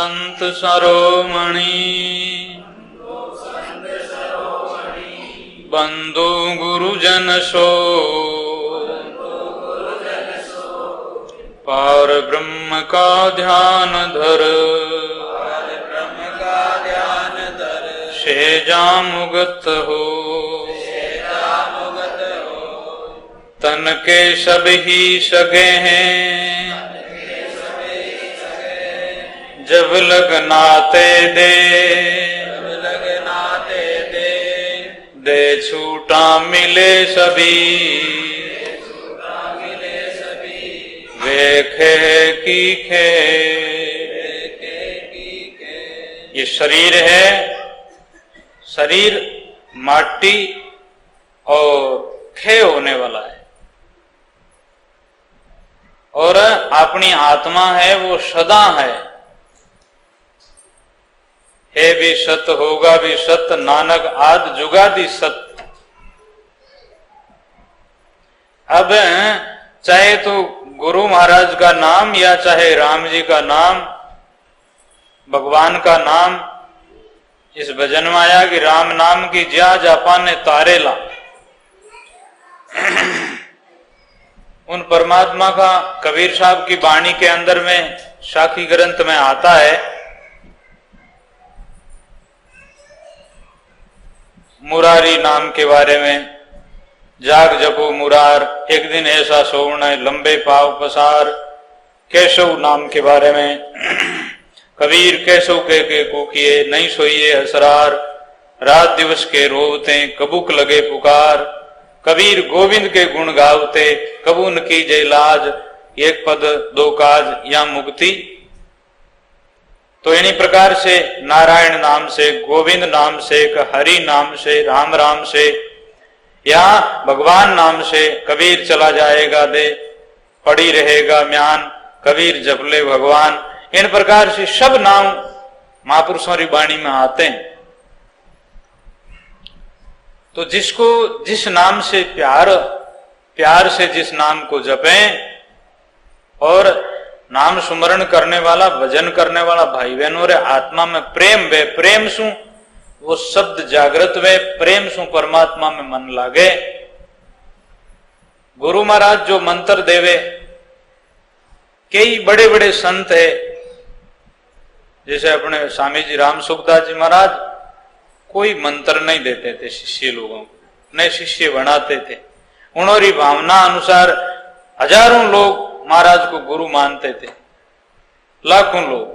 संत सरोमणि बंधु गुरुजन सो पार ब्रह्म का ध्यान धर सेजा मुगत हो तन के सब ही सगे हैं जब लगनाते दे दे छूटा मिले सभी वेखे की खे। ये शरीर है, शरीर माटी और क्षय होने वाला है, और अपनी आत्मा है वो सदा है भी सत होगा भी सत, नानक आद जुगादि सत। अब चाहे तो गुरु महाराज का नाम या चाहे राम जी का नाम, भगवान का नाम, इस भजन में आया कि राम नाम की ज्या जापान ने तारेला। उन परमात्मा का कबीर साहब की वाणी के अंदर में साखी ग्रंथ में आता है, मुरारी नाम के बारे में, जाग जपो मुरार, एक दिन ऐसा सोवण लंबे पाव पसार। केशव नाम के बारे में, कबीर केशव के कोकिए नहीं सोइए हसरार, रात दिवस के रोवते कबूक लगे पुकार। कबीर गोविंद के गुण गावते कबून की जय लाज, एक पद दो काज या मुक्ति। तो इन्हीं प्रकार से नारायण नाम से, गोविंद नाम से, हरि नाम से, राम राम से या भगवान नाम से कबीर चला जाएगा दे, पड़ी रहेगा म्यान, कबीर जपले भगवान। इन प्रकार से सब नाम महापुरुषों की वाणी में आते हैं। तो जिसको जिस नाम से प्यार से जिस नाम को जपें, और नाम सुमरण करने वाला, भजन करने वाला भाई बहनों रे आत्मा में प्रेम वे, प्रेम सु वो शब्द जागृत वे, प्रेम सु परमात्मा में मन लागे। गुरु महाराज जो मंत्र देवे, कई बड़े बड़े संत है, जैसे अपने स्वामी जी राम सुखदास जी महाराज, कोई मंत्र नहीं देते थे शिष्य लोगों को, नए शिष्य बनाते थे। उन्होंने भावना अनुसार हजारों लोग महाराज को गुरु मानते थे, लाखों लोग।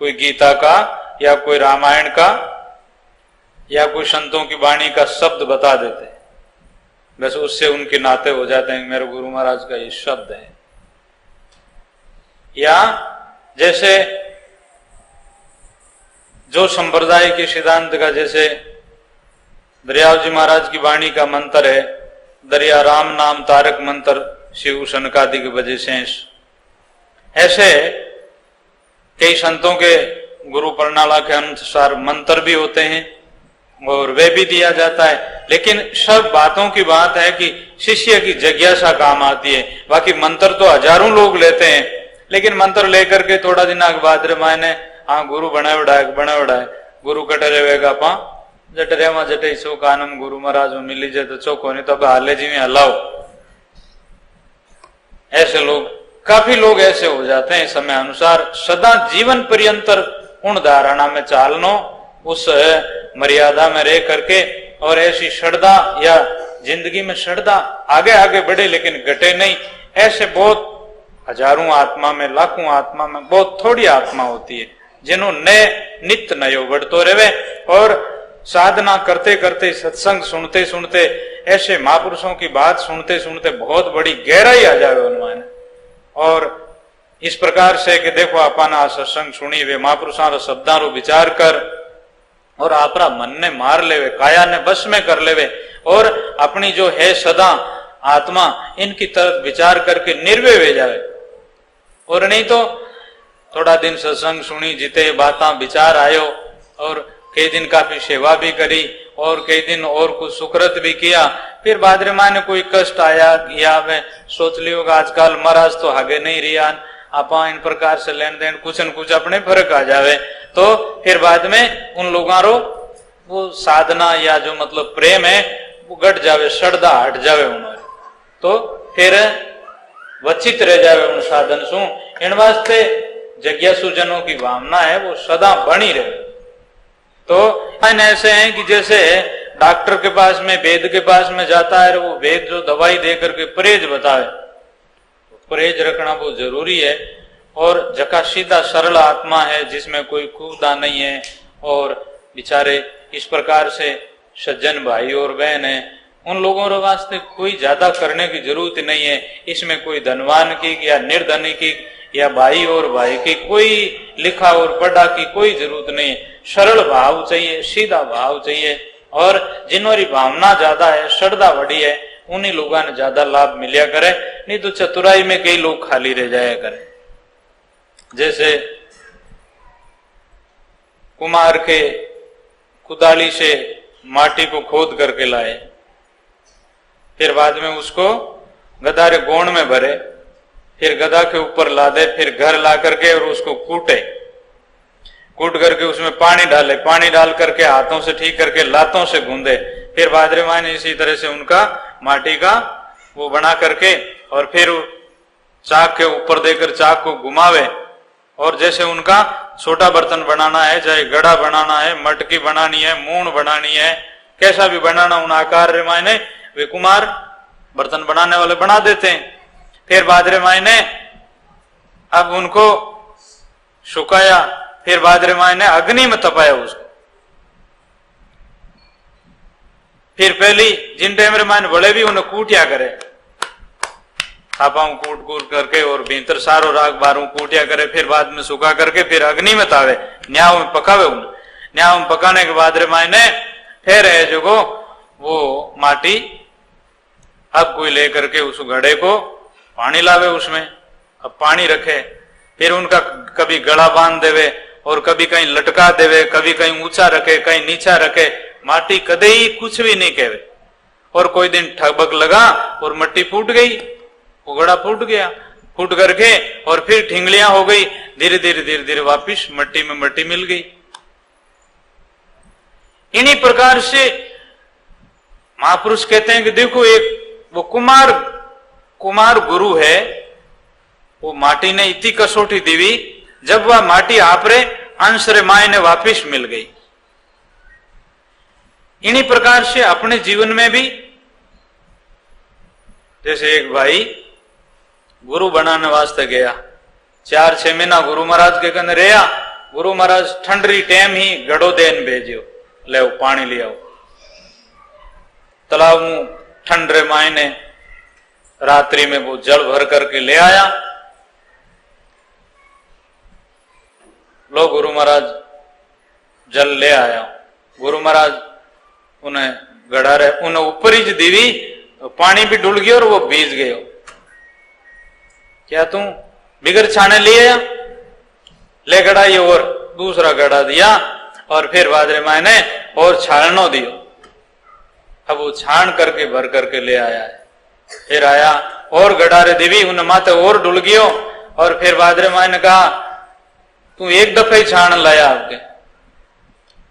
कोई गीता का या कोई रामायण का या कोई संतों की वाणी का शब्द बता देते, बस उससे उनके नाते हो जाते हैं, मेरे गुरु महाराज का ये शब्द है। या जैसे जो संप्रदाय के सिद्धांत का, जैसे दरियाव जी महाराज की वाणी का मंत्र है, दरिया राम नाम तारक मंत्र शिव सनकादि के वजह से, ऐसे कई संतों के गुरु प्रणाला के अनुसार मंत्र भी होते हैं और वे भी दिया जाता है। लेकिन सब बातों की बात है कि शिष्य की जिज्ञासा काम आती है। बाकी मंत्र तो हजारों लोग लेते हैं, लेकिन मंत्र लेकर के थोड़ा दिन आगे बाद रे मायने हाँ गुरु बना उड़ाए गुरु कटरे वेगा पा जटरे मा जटे सो कानम गुरु महाराज मिली जाए तो चौको नहीं तो अब हाले जी में हलाओ। ऐसे लोग, काफी लोग ऐसे हो जाते हैं। समय अनुसार सदा जीवन पर्यंतर उन धारणा में चालनो, उस मर्यादा में रह करके, और ऐसी श्रद्धा या जिंदगी में श्रद्धा आगे आगे बढ़े लेकिन घटे नहीं। ऐसे बहुत हजारों आत्मा में, लाखों आत्मा में बहुत थोड़ी आत्मा होती है जिन्होंने नित्य नयो बढ़तो रहे, और साधना करते करते, सत्संग सुनते सुनते, ऐसे महापुरुषों की बात सुनते सुनते बहुत बड़ी गहराई आ जाए उनमें। और इस प्रकार से कि देखो अपना सत्संग सुनी वे महापुरुषों रो शब्दां रो विचार कर, और आपरा मन ने मार लेवे, काया ने बस में कर लेवे, और अपनी जो है सदा आत्मा, इनकी तरफ विचार करके निर्भय हो जाए। और नहीं तो थोड़ा दिन सत्संग सुनी, जिते बातें विचार आयो, और कई दिन काफी सेवा भी करी, और कई दिन और कुछ सुकृत भी किया, फिर बाद में माने कोई कष्ट आया, या मैं सोच लियो आजकल महाराज तो आगे नहीं रिया, आप इन प्रकार से लेन देन कुछ न कुछ अपने फर्क आ जावे, तो फिर बाद में उन लोगों रो वो साधना या जो मतलब प्रेम है वो घट जावे, श्रद्धा हट जावे उन्होंने, तो फिर वचित रह जावे उन साधन सु। इन वास्ते जिज्ञासु जनों की भावना है वो सदा बनी रहे। तो ऐसे हैं कि जैसे डॉक्टर के पास में, वेद के पास में जाता है, वो वेद जो दवाई दे करके परहेज बतावे, परहेज रखना बहुत जरूरी है। और जका सीधा सरल आत्मा है जिसमें कोई कुदा नहीं है, और बेचारे इस प्रकार से सज्जन भाई और बहन है, उन लोगों के वास्ते कोई ज्यादा करने की जरूरत नहीं है। इसमें कोई धनवान की या निर्धनी की या भाई और भाई की, कोई लिखा और पढ़ा की कोई जरूरत नहीं है। सरल भाव चाहिए, सीधा भाव चाहिए, और जिन्होंरी भावना ज्यादा है, श्रद्धा बड़ी है, उन्हीं लोगों ने ज्यादा लाभ मिलिया करे, नहीं तो चतुराई में कई लोग खाली रह जाया करे। जैसे कुमार के कुदाली से माटी को खोद करके लाए, फिर बाद में उसको गधा रे गोण में भरे, फिर गधा के ऊपर ला दे, फिर घर ला करके और उसको कूटे, कूट करके उसमें पानी डाले, पानी डाल करके हाथों से ठीक करके लातों से गूंदे, फिर बादरे मायने इसी तरह से उनका माटी का वो बना करके और फिर चाक के ऊपर देकर चाक को घुमावे, और जैसे उनका छोटा बर्तन बनाना है, चाहे गड़ा बनाना है, मटकी बनानी है, मूण बनानी है, कैसा भी बनाना, उन आकार रे मायने वे कुमार बर्तन बनाने वाले बना देते हैं। फिर बादरे मायने अब उनको सुखाया, फिर बादरे मायने अग्नि में तपाया उसको, फिर पहली जिन टाइम रे मायने बड़े भी उन्हें कूटिया करे, थापाऊ कूट कूट करके और भीतर सारो राग बारू कूटिया करे, फिर बाद में सुखा करके फिर अग्नि में तावे, न्याव में पकावे उन्हें। न्याव में पकाने के बाद रे मायने फिर है जो वो माटी अब कोई लेकर के उस घड़े को पानी लावे, उसमें अब पानी रखे, फिर उनका कभी गला बांध देवे और कभी कहीं लटका देवे, कभी कहीं ऊंचा रखे, कहीं नीचा रखे, माटी कदे ही कुछ भी नहीं कहवे। और कोई दिन ठबक लगा और मट्टी फूट गई, वो घड़ा फूट गया, फूट करके और फिर ठिंगलियां हो गई, धीरे धीरे धीरे धीरे वापिस मट्टी में मट्टी मिल गई। इन्हीं प्रकार से महापुरुष कहते हैं कि देखो एक वो कुमार गुरु है, वो माटी ने इतनी कसौटी दीवी, जब वह माटी आपरे अंश रे माय ने वापिस मिल गई। इन्हीं प्रकार से अपने जीवन में भी जैसे एक भाई गुरु बनाने वास्ते गया, 4-6 महीना गुरु महाराज के कन रहा, गुरु महाराज ठंडरी टाइम ही गड़ो देन भेजो, ले पानी ले आओ, तालाब में ठंडरे मायने रात्रि में वो जल भर करके ले आया। लो गुरु महाराज जल ले आया, गुरु महाराज उन्हें गड़ा रहे, उन्हें ऊपर ही दीवी, पानी भी डुल गया और वो भीज गए। क्या तू बिगर छाने लिए ले गड़ा, ये और दूसरा गड़ा दिया, और फिर बादरे मायने और छानो दियो, अब वो छान करके भर करके ले आया है। फिर आया और गड़ारे देवी, उन्हें माथे और डुल गयो, और फिर बादरे मायने कहा तू एक दफे ही छान लाया आपके,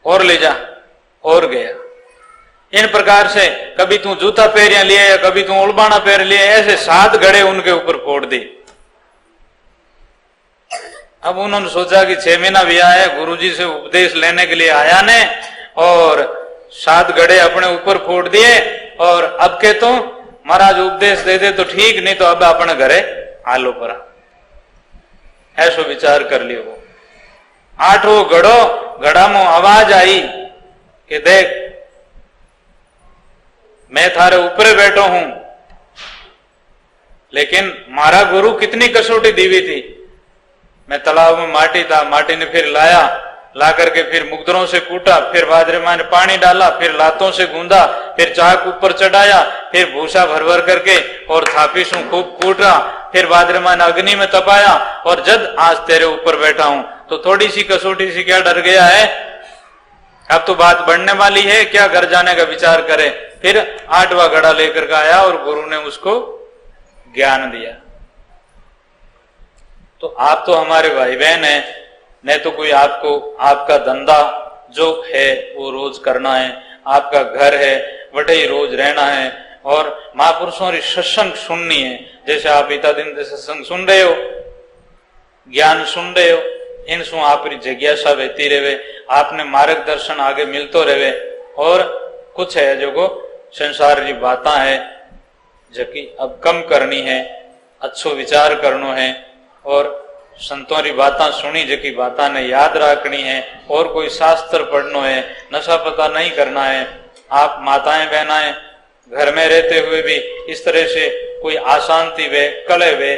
और ले जा, और गया। इन प्रकार से कभी तू जूता पैरिया लिए, कभी तू उलबाना पैर लिए, ऐसे 7 गड़े उनके ऊपर फोड़ दी। अब उन्होंने सोचा कि 6 महीना भी आया, गुरुजी से उपदेश लेने के लिए आया ने, और 7 गड़े अपने ऊपर फोड़ दिए, और अब के तो महाराज उपदेश दे दे तो ठीक, नहीं तो अब अपने घरे आलो परा, ऐसो विचार कर लियो। 8वां घड़ा में आवाज आई कि देख मैं थारे ऊपर बैठो हूं, लेकिन मारा गुरु कितनी कसौटी दीवी थी। मैं तालाब में माटी था, माटी ने फिर लाया, ला करके फिर मुकदरों से कूटा, फिर बाजरे में पानी डाला, फिर लातों से गूंदा, फिर चाक ऊपर चढ़ाया, फिर भूसा भर भर करके और थापी से खूब कूटा, फिर बाजरे में अग्नि में तपाया, और जब आज तेरे ऊपर बैठा हूं तो थोड़ी सी कसौटी सी क्या डर गया है, अब तो बात बढ़ने वाली है, क्या घर जाने का विचार करे। फिर 8वां घड़ा लेकर के आया और गुरु ने उसको ज्ञान दिया। तो आप तो हमारे भाई बहन हैं, नहीं तो कोई आपको आपका धंधा जो है वो रोज करना है, आपका घर है वटे ही रोज रहना है, और महापुरुषों की सत्संग सुननी है। जैसे आप इतना दिन से सत्संग सुन रहे हो, ज्ञान सुन रहे हो, इन सु आपकी जिज्ञासा बहती रहे, आपने मार्गदर्शन आगे मिलतो रहे। और कुछ है जो को संसार की बातें है जो कि अब कम करनी है, अच्छो विचार करनो है, और संतों की बातें सुनी जो की बातें ने याद रखनी है, और कोई शास्त्र पढ़नो है, नशा पता नहीं करना है। आप माताएं बहनाएं घर में रहते हुए भी इस तरह से कोई अशांति वे कले वे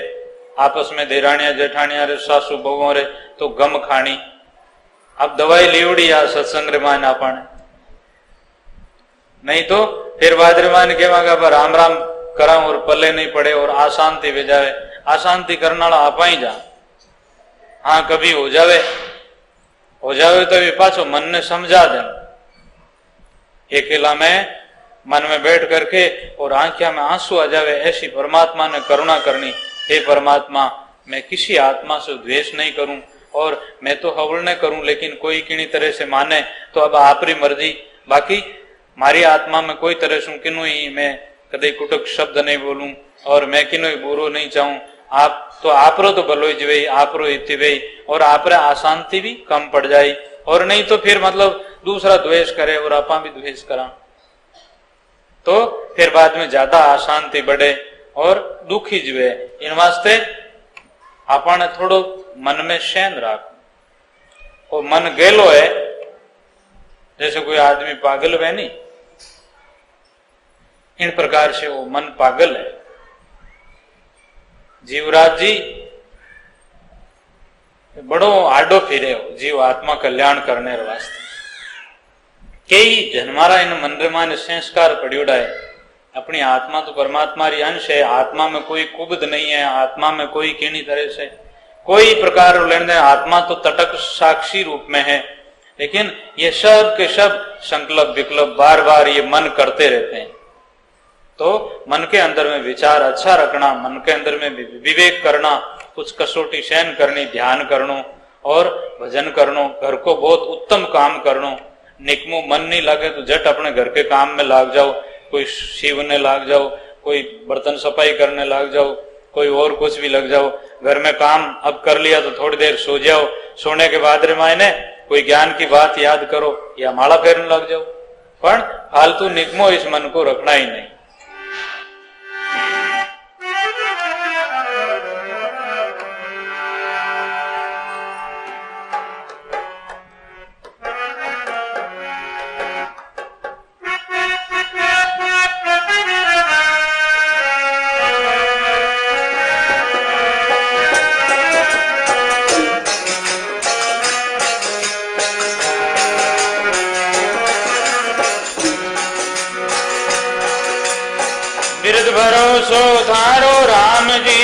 आपस में देरानिया जेठानिया रे सासू बहुओं रे तो गम खानी, अब दवाई लीवड़ी आ सत्संग रे मान आपने, नहीं तो फिर बाद रे मान कहेगा पर राम राम करा और पल्ले नहीं पड़े और अशांति वे जावे। अशांति करना आप ही जा, हाँ कभी हो जावे तो भी पाछो मन ने समझा दे। अकेला में मन में बैठ करके और आंखिया में आंसू आ जावे, ऐसी परमात्मा ने करुणा करनी, हे परमात्मा मैं किसी आत्मा से द्वेष नहीं करूं और मैं तो हवल न करूं, लेकिन कोई किन्हीं तरह से माने तो अब आपरी मर्जी, बाकी मारी आत्मा में कोई तरह से किन्नु ही मैं कदे कुटक शब्द नहीं बोलूं और मैं किन्नु ही बुरो नहीं चाहूं। आप तो आपरो तो भलो जवे, आपरो इति वे, और आपरे अशांति भी कम पड़ जाए, और नहीं तो फिर मतलब दूसरा द्वेष करे और आपा भी द्वेष करा तो फिर बाद में ज्यादा अशांति बढ़े और दुखी जवे। इन वास्ते आपने थोड़ो मन में शैन राखो। और मन गेलो है, जैसे कोई आदमी पागल है नहीं, इन प्रकार से वो मन पागल है। जीवराज जी बड़ो आडो फिरे हो जीव आत्मा कल्याण करने वास्ते। कई जन्मारा इन मंदिर में संस्कार पड़ियोड़ा है, अपनी आत्मा तो परमात्मा री अंश है, आत्मा में कोई कुबद नहीं है, आत्मा में कोई किन्हीं तरह से कोई प्रकार लेने, आत्मा तो तटक साक्षी रूप में है, लेकिन ये सब के सब संकल्प विकल्प बार बार ये मन करते रहते हैं। तो मन के अंदर में विचार अच्छा रखना, मन के अंदर में विवेक करना, कुछ कसौटी सहन करनी, ध्यान करनो और भजन करनो, घर को बहुत उत्तम काम करनो। निकमो मन नहीं लगे तो झट अपने घर के काम में लाग जाओ, कोई सीवने लाग जाओ, कोई बर्तन सफाई करने लाग जाओ, कोई और कुछ भी लग जाओ। घर में काम अब कर लिया तो थोड़ी देर सो जाओ, सोने के बाद रे मायने कोई ज्ञान की बात याद करो या माला फेरने लग जाओ, पर फालतू निकमो इस मन को रखना ही नहीं। भरोसो धारो राम जी,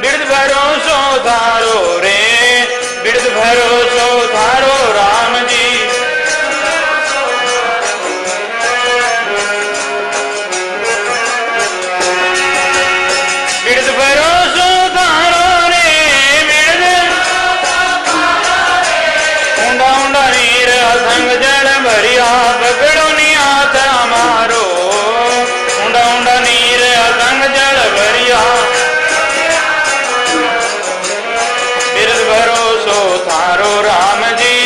बिरद भरोसो धारो रे, बिरद भरोसो धारो राम जी। बिरद भरोसो धारो रे, बिरद ऊंडा ऊंडा नीर असंग जल भरिया, बगड़ो नी हाथ हमारो, ऊंडा ऊंडा नीर असंग जल भरिया। बिरद भरोसो थारो राम जी।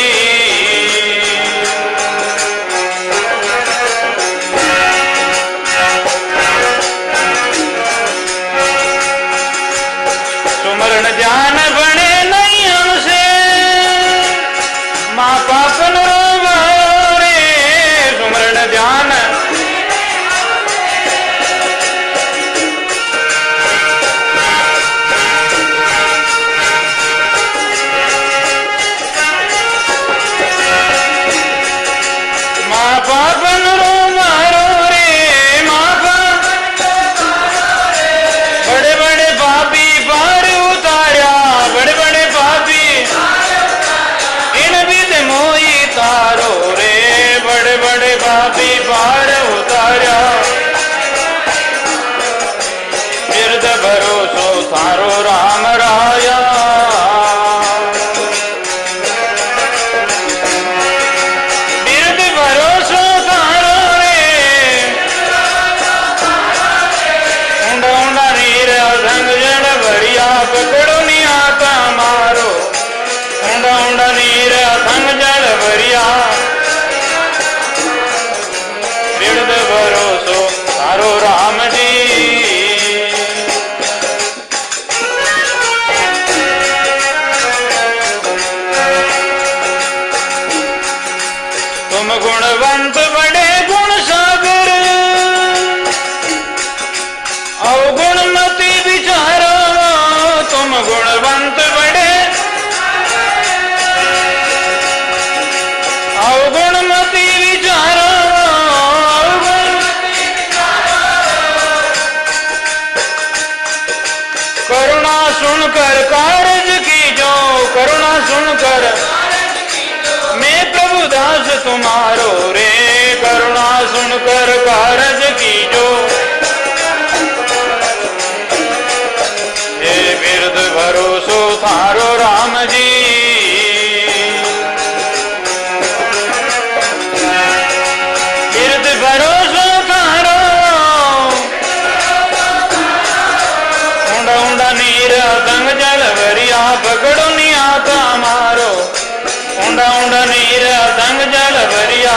सुमरण जान बने नहीं हमसे, माँ पापन रो रे, सुमरण जान पापन रो मारो रे, बड़े बड़े पापी पार उतारा, बड़े बड़े पापी इन विद मोही तारो रे, बड़े बड़े पापी पार उतारा। बिरद भरोसो थारो राम राया, पकड़ो नहीं आता मारो, ऊंडा ऊंडा नीर संग जल भरिया, दृढ़ भरोसो थारो राम जी। तुम गुणवंत बड़े गुण सागर, अवगुण मति विचारो, तुम गुणवंत बड़े अवगुण मति विचारो, करुणा सुनकर कारज कीजो, करुणा सुनकर मैं प्रभु दास तुम्हारो रे, करुणा सुनकर कारज कीजो, हे बिरद भरोसो थारो राम जी। बिरद भरोसो थारो, ऊंडा ऊंडा नीर संग जल भरिया, पकड़ो नहीं आता मारो, ऊंडा ऊंडा नीर संग जल भरिया,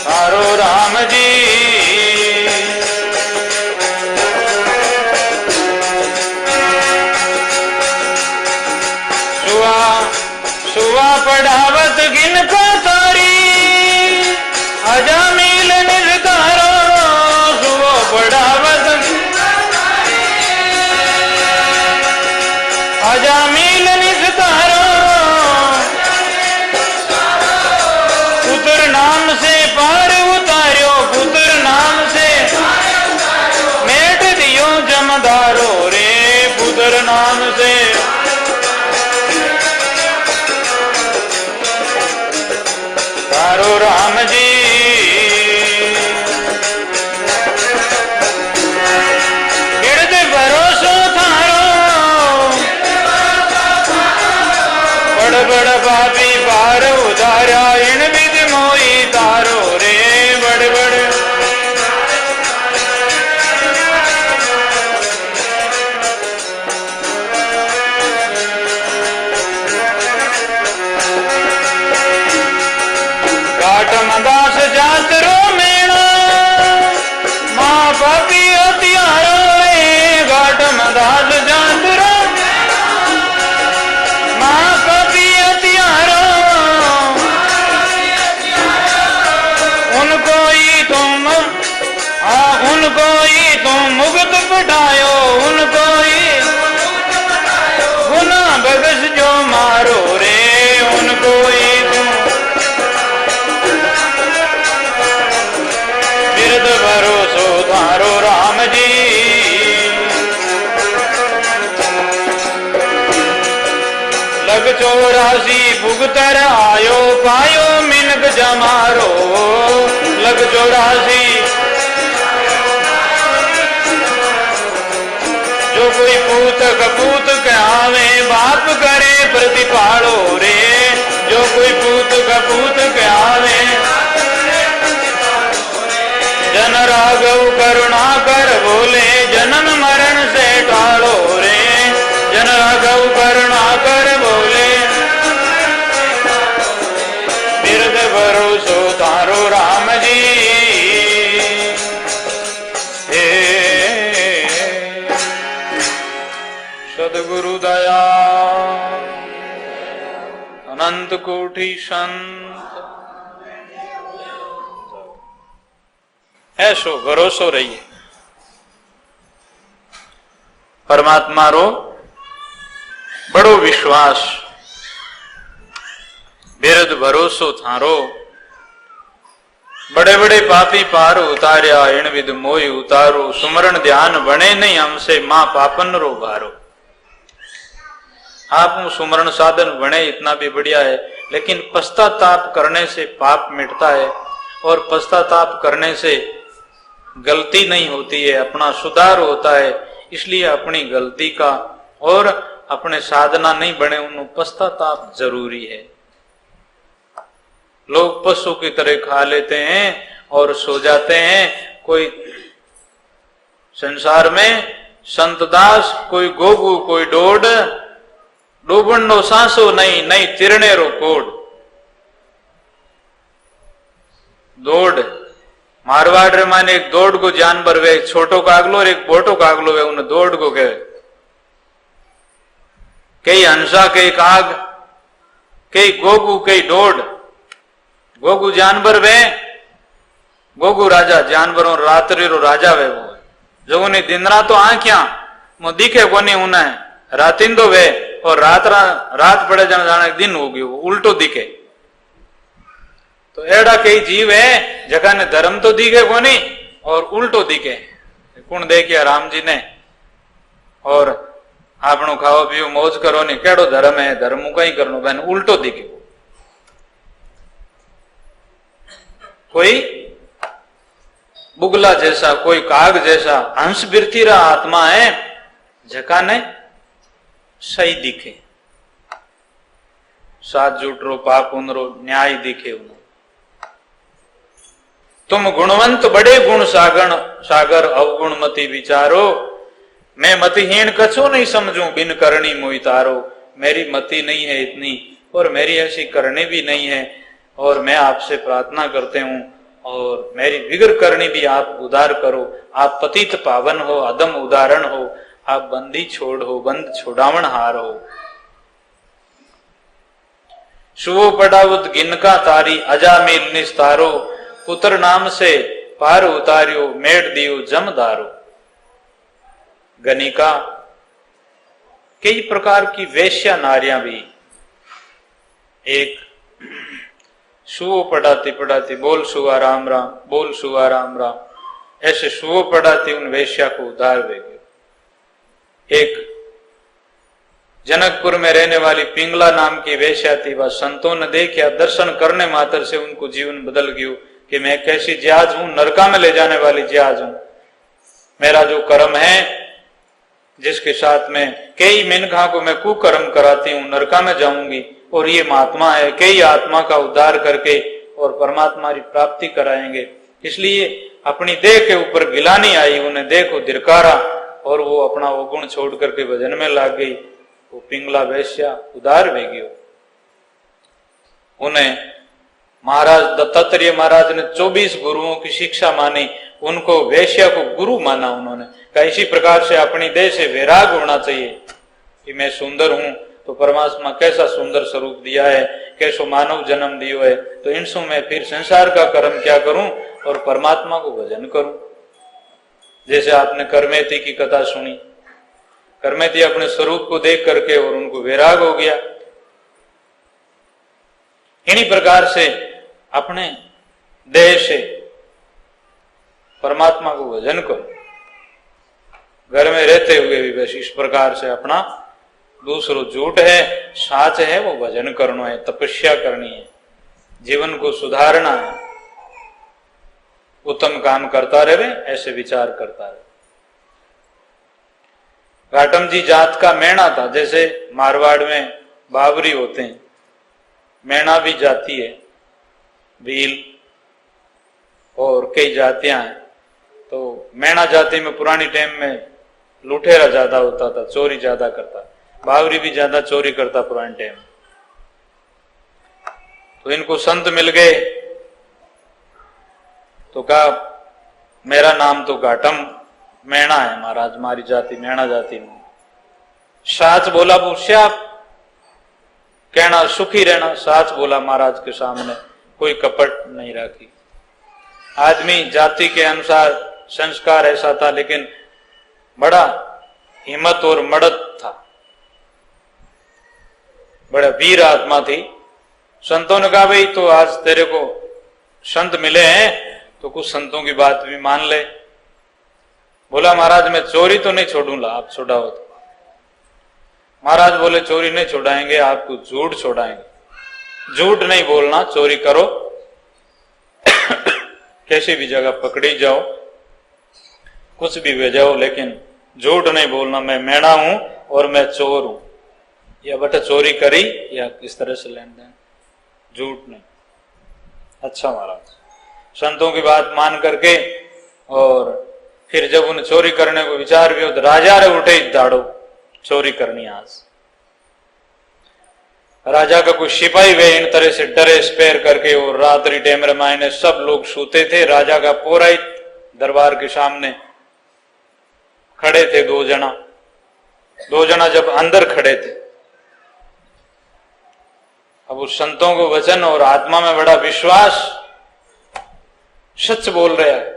थारो राम जी। सुवा पढ़ावत गिन को तारी, अजामिल निजकारो, सुवो पढ़ावत अजामिल निजकारो, पुत्र नाम से पार उतार्यो, पुत्र नाम से मेट दियो जमदारो रे, पुत्र नाम से थारो राम जी। बिरद भरोसो थारो, बड़ बड़ पापी पार उतारा, इन विध मोई तारो रे, बड़ बड़ दास जातरो मेणो, माँ पापी हथियारो रे, घाट दास जातरो, माँ पापी हथियारो, उनको ही तुम मुक्त पठायो, उनको ही गुना बगस जो मारो रे, उनको ही तुम बिरद भरोसो थारो राम जी। लग 84 भुगतर आयो, पायो मिनक जमारो, लग 84 जो कोई पूत कपूत कहावे, बाप करे प्रतिपालो रे, जो कोई पूत कपूत कहावे, जन राघव करुणा कर बोले, जन्म मरण से टालो रे, जन राघव करुणा कर बोले, बिरद भरोसो थारो राम जी। हे सद्गुरु दया अनंत कोटि संत, ऐसो भरोसो रहिए परमात्मा रो बड़ो विश्वास, बिरद भरोसो थारो, बड़े बड़े पापी पार उतार्या, इन विध मोई उतारो, सुमरण ध्यान बने नहीं हमसे, मां पापन रो भारो। आप सुमरण साधन बने इतना भी बढ़िया है, लेकिन पश्चाताप करने से पाप मिटता है, और पश्चाताप करने से गलती नहीं होती है, अपना सुधार होता है। इसलिए अपनी गलती का और अपने साधना नहीं बने उन पश्चाताप जरूरी है। लोग पशु की तरह खा लेते हैं और सो जाते हैं, कोई संसार में संतदास कोई गोगु कोई डोड, डूबण नो सांसो नहीं, नहीं तिरणे रो कोड। दौड़ मारवाड़ रे माने एक दौड़ को जानवर वे छोटो कागलो और एक बोटो कागलो वे उन्हें दौड़ को कहे। कई हंसा कई काग कई गोगु कई डोड। गोगु जानवर वे, गोगु राजा जानवरों रात्रि रो राजा वे वो जो उन्हें दिन रात तो आंखियां मो दिखे कोनी उन्हें रातिंदो वे और रात पड़े जाने दिन हो गयो उल्टो दिखे। तो एड़ा कई जीव है जगह ने धर्म तो दिखे कोनी और उल्टो दिखे। कुण देखिया राम जी ने और आपनो खाओ पियो मौज करो नहीं केड़ो धर्म है, धर्म कहीं करनो बहन उल्टो दिखे। कोई बुगला जैसा कोई काग जैसा हंस बिरती रहा आत्मा है जका ने सही दिखे। सात झूठ रो पाप उनरो न्याय दिखे उन्हें। तुम गुणवंत बड़े गुण सागर अवगुण मति विचारो। मैं मतिहीन कछु नहीं समझूं बिन करनी मोहि तारो। मेरी मति नहीं है इतनी और मेरी ऐसी करनी भी नहीं है और मैं आपसे प्रार्थना करते हूं और मेरी बिगड़ करनी भी आप उदार करो। आप पतित पावन हो, अदम उदाहरण हो, आप बंदी छोड़ हो, बंद छोड़ावण हार हो। सुवो पड़ावत गिनका तारी अजामिल निस्तारो। पुत्र नाम से पार उतारियो मेड़ दियो जमदारो। गनिका कई प्रकार की वेश्या नारियां भी एक सुवो पढ़ाती पढ़ाती बोल सुआ राम राम बोल सुआ राम राम ऐसे सुवो पढ़ाती उन वेश्या को उधार देगी। एक जनकपुर में रहने वाली पिंगला नाम की वेश्या थी। वह संतों ने देखा दर्शन करने मात्र से उनको जीवन बदल गयो कि मैं कैसी जहाज हूं, नरका में ले जाने वाली जहाज हूं। मेरा जो कर्म है जिसके साथ में कई मिनखा को मैं कुकर्म कराती हूं नरका में जाऊंगी और ये महात्मा है कई आत्मा का उद्धार करके और परमात्मा की प्राप्ति कराएंगे। इसलिए अपनी देह के ऊपर गिलानी आई, उन्हें देह को धिरकारा और वो अपना वो गुण छोड़ करके भजन में लाग गई। वो पिंगला वेश्या उदार वेगी। उन्हें महाराज दत्तात्रेय महाराज ने 24 गुरुओं की शिक्षा मानी, उनको वेश्या को गुरु माना। उन्होंने कहा इसी प्रकार से अपनी देह से वैराग होना चाहिए कि मैं सुंदर हूं तो परमात्मा कैसा सुंदर स्वरूप दिया है, कैसो मानव जन्म दियो है, तो इनसो मैं फिर संसार का कर्म क्या करूं और परमात्मा को भजन करूं। जैसे आपने करमेती की कथा सुनी, करमेती अपने स्वरूप को देख करके और उनको वैराग हो गया। इन्हीं प्रकार से अपने देह से परमात्मा को भजन करो। घर में रहते हुए भी बस इस प्रकार से अपना दूसरो झूठ है साच है वो भजन करना है, तपस्या करनी है, जीवन को सुधारना है, उत्तम काम करता रहे ऐसे विचार करता रहे। घाटम जी जात का मैणा था, जैसे मारवाड़ में बावरी होते हैं, मैणा भी जाती है, भील और कई जातियां हैं। तो मैणा जाति में पुरानी टाइम में लुटेरा ज्यादा होता था, चोरी ज्यादा करता, बावरी भी ज्यादा चोरी करता पुराने टाइम। तो इनको संत मिल गए तो कहा मेरा नाम तो घाटम मैणा है महाराज, हमारी जाति मैणा जाति में। साच बोला पूछा कहना सुखी रहना, साच बोला महाराज के सामने, कोई कपट नहीं रखी। आदमी जाति के अनुसार संस्कार ऐसा था लेकिन बड़ा हिम्मत और मड़द था, बड़ा वीर आत्मा थी। संतों ने कहा भाई तो आज तेरे को संत मिले हैं तो कुछ संतों की बात भी मान ले। बोला महाराज मैं चोरी तो नहीं छोड़ूंगा, आप छोड़ाओ तो। महाराज बोले चोरी नहीं छोड़ाएंगे, आपको झूठ छोड़ाएंगे। झूठ नहीं बोलना, चोरी करो कैसी भी जगह पकड़ी जाओ, कुछ भी वे जाओ, लेकिन झूठ नहीं बोलना। मैं मैणा हूं और मैं चोर हूं, या बटा चोरी करी या किस तरह से लेन देन, झूठ नहीं। अच्छा महाराज संतों की बात मान करके और फिर जब उन्हें चोरी करने को विचार भी हो तो राजा रे उठे दाड़ो चोरी करनी आज। राजा का कुछ सिपाही वे इन तरह से डरे स्पेर करके, और रात्रि टेम मायने सब लोग सोते थे। राजा का पूरा ही दरबार के सामने खड़े थे दो जना जब अंदर खड़े थे। अब उस संतों को वचन और आत्मा में बड़ा विश्वास, सच बोल रहा है।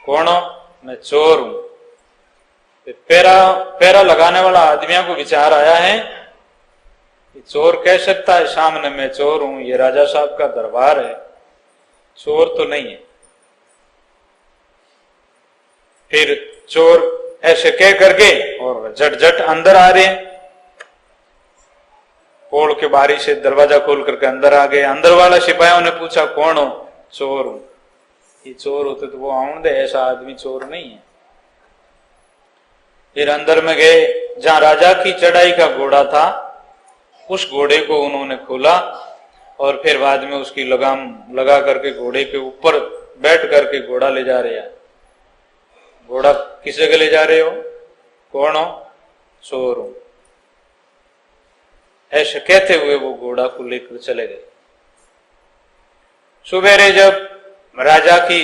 कौन हो? मैं चोर हूं। पैरा लगाने वाला आदमियों को विचार आया है कि चोर कह सकता है सामने मैं चोर हूं, ये राजा साहब का दरबार है, चोर तो नहीं है। फिर चोर ऐसे कह करके और झट अंदर आ रहे हैं, खोल के बारी से दरवाजा खोल करके अंदर आ गए। अंदर वाला सिपाहियों ने पूछा कौन हो? चोर हूं। ये चोर होते तो वो आउन दे, ऐसा आदमी चोर नहीं है। फिर अंदर में गए, जहां राजा की चढ़ाई का घोड़ा था उस घोड़े को उन्होंने खोला, और फिर बाद में उसकी लगाम लगा करके घोड़े के ऊपर बैठ करके घोड़ा ले जा रहे हैं। घोड़ा किस जगह ले जा रहे हो? कौन हो? चोर हूं। ऐसे कहते हुए वो घोड़ा को लेकर चले गए। सुबेरे जब राजा की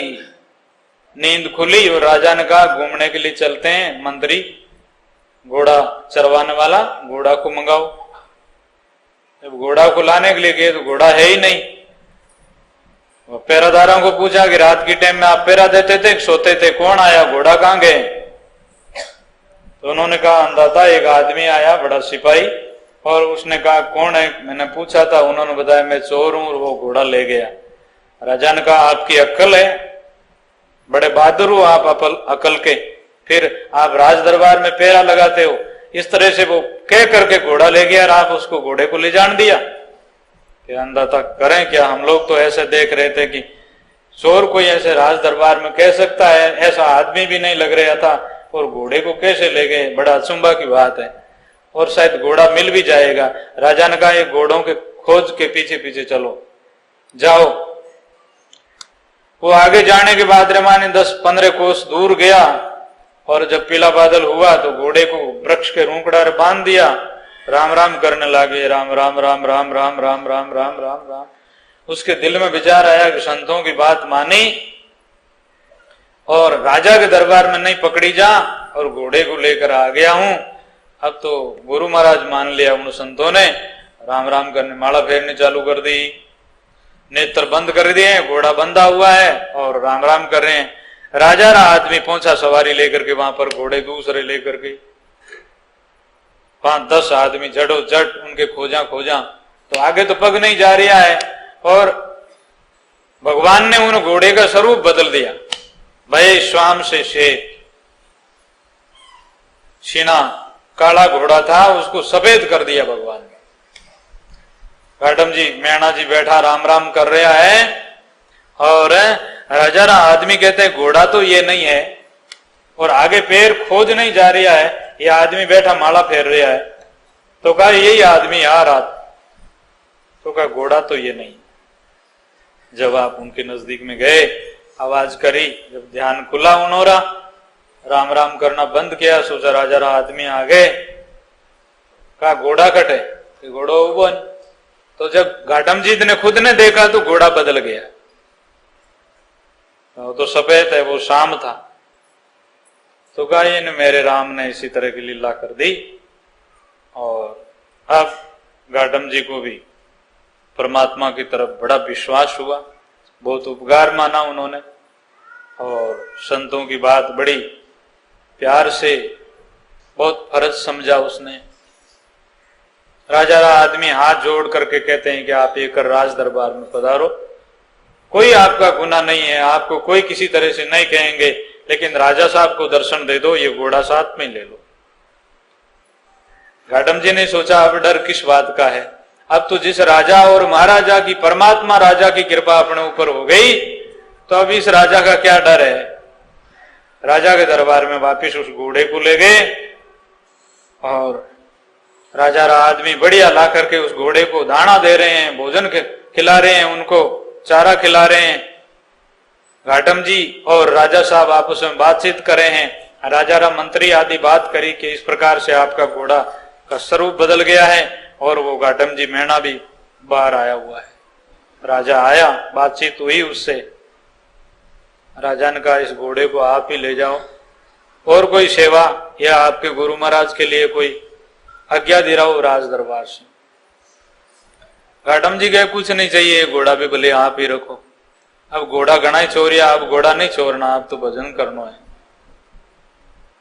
नींद खुली और राजा ने कहा घूमने के लिए चलते हैं, मंत्री घोड़ा चरवाने वाला घोड़ा को मंगाओ। जब घोड़ा को लाने के लिए गए तो घोड़ा है ही नहीं। वो पहरादारों को पूछा कि रात की टाइम में आप पहरा देते थे, सोते थे, कौन आया, घोड़ा कहां गए? तो उन्होंने कहा अंदाता एक आदमी आया, बड़ा सिपाही, और उसने कहा कौन है? मैंने पूछा था, उन्होंने बताया मैं चोर हूं, और वो घोड़ा ले गया। राजा ने कहा आपकी अक्ल है, बड़े बहादुर हो आप अकल के, फिर आप राज दरबार में पहरा लगाते हो। इस तरह से वो कह करके घोड़ा ले गया और आप उसको घोड़े को ले जान दिया। क्या अंदाता करें क्या? हम लोग तो ऐसे देख रहे थे कि चोर कोई ऐसे राज दरबार में कह सकता है, ऐसा आदमी भी नहीं लग रहा था, और घोड़े को कैसे ले गए? बड़ा अचंभा की बात है, और शायद घोड़ा मिल भी जाएगा। राजा ने कहा ये घोड़ों के खोज के पीछे पीछे चलो, जाओ। वो आगे जाने के बाद रमानी 10-15 कोस दूर गया, और जब पीला बादल हुआ तो घोड़े को वृक्ष के रूंकड़ा बांध दिया, राम राम करने लगे, राम राम राम राम राम राम राम राम राम राम। उसके दिल में विचार आया कि संतों की बात मानी और राजा के दरबार में नहीं पकड़ी जा, और घोड़े को लेकर आ गया हूं। अब तो गुरु महाराज मान लिया उन संतों ने। राम राम करने, माला फेरने चालू कर दी, नेत्र बंद कर दिए, घोड़ा बंधा हुआ है और राम राम कर रहे हैं। राजा रा आदमी पहुंचा सवारी लेकर के वहां पर, घोड़े दूसरे लेकर के 5-10 आदमी जड़ो जट उनके खोजा तो आगे तो पग नहीं जा रहा है, और भगवान ने उन घोड़े का स्वरूप बदल दिया। भय स्वाम से शेख, सीना काला घोड़ा था उसको सफेद कर दिया भगवान ने। घाटम जी मैणा जी बैठा राम राम कर रहा है, और राजा रा आदमी कहते हैं घोड़ा तो ये नहीं है, और आगे पैर खोज नहीं जा रहा है, ये आदमी बैठा माला फेर रहा है। तो कहा यही आदमी आ रहा, तो कहा घोड़ा तो ये नहीं। जब आप उनके नजदीक में गए, आवाज करी, जब ध्यान खुला उन्होंने राम राम करना बंद किया, सोचा राजा रा आदमी आ गए। कहा घोड़ा कटे, घोड़ा उबन। तो जब घाटम जी ने खुद ने देखा तो घोड़ा बदल गया, तो सफेद है, वो शाम था। तो कहा इन मेरे राम ने इसी तरह की लीला कर दी। और अब घाटम जी को भी परमात्मा की तरफ बड़ा विश्वास हुआ, बहुत उपकार माना उन्होंने, और संतों की बात बड़ी प्यार से, बहुत फर्ज समझा उसने। राजा रा आदमी हाथ जोड़ करके कहते हैं कि आप एक राज दरबार में पधारो, कोई आपका गुनाह नहीं है, आपको कोई किसी तरह से नहीं कहेंगे, लेकिन राजा साहब को दर्शन दे दो, ये घोड़ा साथ में ले लो। घाटम जी ने सोचा अब डर किस बात का है, अब तो जिस राजा और महाराजा की, परमात्मा राजा की कृपा अपने ऊपर हो गई, तो अब इस राजा का क्या डर है। राजा के दरबार में वापिस उस घोड़े को ले गए, और राजा रा आदमी बढ़िया ला करके उस घोड़े को दाना दे रहे हैं, भोजन खिला रहे हैं, उनको चारा खिला रहे हैं। घाटम जी और राजा साहब आपस में बातचीत करे हैं। राजा रा मंत्री आदि बात करी कि इस प्रकार से आपका घोड़ा का स्वरूप बदल गया है, और वो घाटम जी मैना भी बाहर आया हुआ है। राजा आया, बातचीत हुई उससे। राजा ने कहा इस घोड़े को आप ही ले जाओ, और कोई सेवा या आपके गुरु महाराज के लिए कोई आज्ञा दे रहा हो राज दरबार से। घाटम जी कहे कुछ नहीं चाहिए, घोड़ा भी भले आप ही रखो। अब घोड़ा घना ही चोरिया, अब घोड़ा नहीं छोड़ना, अब तो भजन करना है।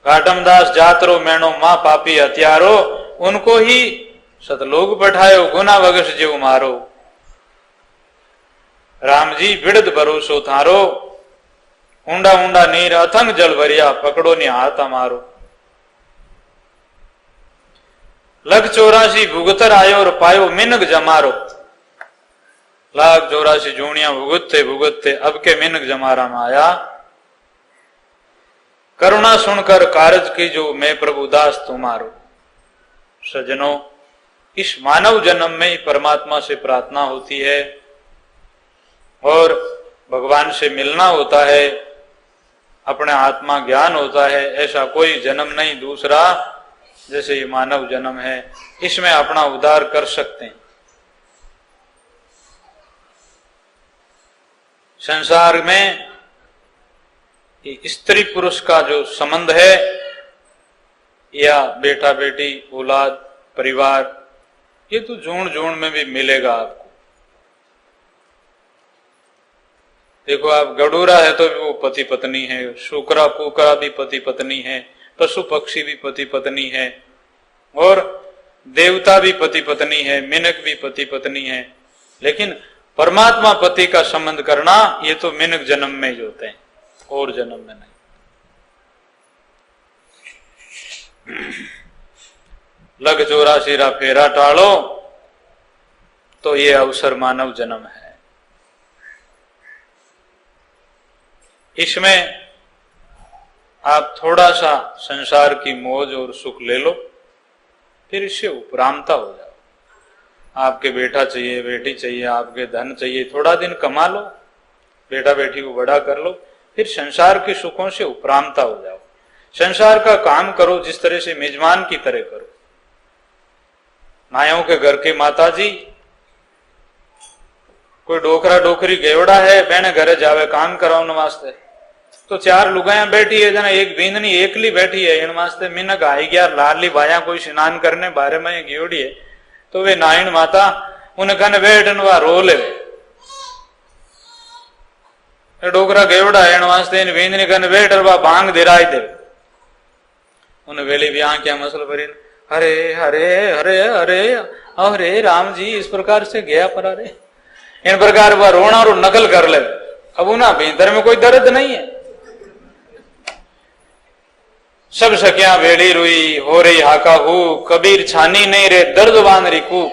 घाटम दास जातरो मैणो माँ पापी हत्यारो, उनको ही सतलोक बैठायो गुना वगस जीव मारो। राम जी बिड़द भरोसो थारो, ऊंडा ऊंडा नीर अथंग जल भरिया, पकड़ो ने हाथ हमारो। लग 84 भुगतर आयो और पायो मिनक जमारो। लाख 84 जूनिया भुगतते भुगतते अब के मिनक जमारा में आया। करुणा सुनकर कारज की जो मैं प्रभु दास तुम्हारो। सजनों, इस मानव जन्म में ही परमात्मा से प्रार्थना होती है और भगवान से मिलना होता है, अपने आत्मा ज्ञान होता है। ऐसा कोई जन्म नहीं दूसरा जैसे ये मानव जन्म है, इसमें अपना उद्धार कर सकते हैं। संसार में स्त्री पुरुष का जो संबंध है, या बेटा बेटी औलाद परिवार, ये तो जून जून में भी मिलेगा आपको। देखो, आप गडूरा है तो भी वो पति पत्नी है, शुक्रा कुकरा भी पति पत्नी है, पशु पक्षी भी पति पत्नी है, और देवता भी पति पत्नी है, मिनक भी पति पत्नी है। लेकिन परमात्मा पति का संबंध करना ये तो मिनक जन्म में ही होते हैं, और जन्म में नहीं। लग 84 रा फेरा टालो, तो ये अवसर मानव जन्म है। इसमें आप थोड़ा सा संसार की मौज और सुख ले लो, फिर इससे उपरामता हो जाओ। आपके बेटा चाहिए, बेटी चाहिए, आपके धन चाहिए, थोड़ा दिन कमा लो, बेटा बेटी को बड़ा कर लो, फिर संसार के सुखों से उपरामता हो जाओ। संसार का काम करो जिस तरह से मेजबान की तरह करो। नायों के घर के माता जी, कोई डोकरा डोकरी गेवड़ा है, बहने घरे जावे काम कराओ वास्ते, तो 4 लुगाया बैठी है, जना एक बींदनी एकली बैठी है, इन वास्ते मिनक आई गया लाडली भाया कोई स्नान करने बारे में गेवड़ी है, तो वे नायण माता उन्हें कने बैठन वा रो ले। डोकरा गेवड़ा है, इन वास्ते इन बींदनी कने बैठ वा भांग दिराई दे। उन्हें वेली भी क्या मसल भरी, हरे हरे हरे हरे अरे राम जी इस प्रकार से गया पर अरे, इन प्रकार वह रोना और नकल कर ले। अब उना भीतर में कोई दर्द नहीं है। सब सखियां वेड़ी रुई हो रही हाका हु, कबीर छानी नहीं रे दर्द बांध रिकू।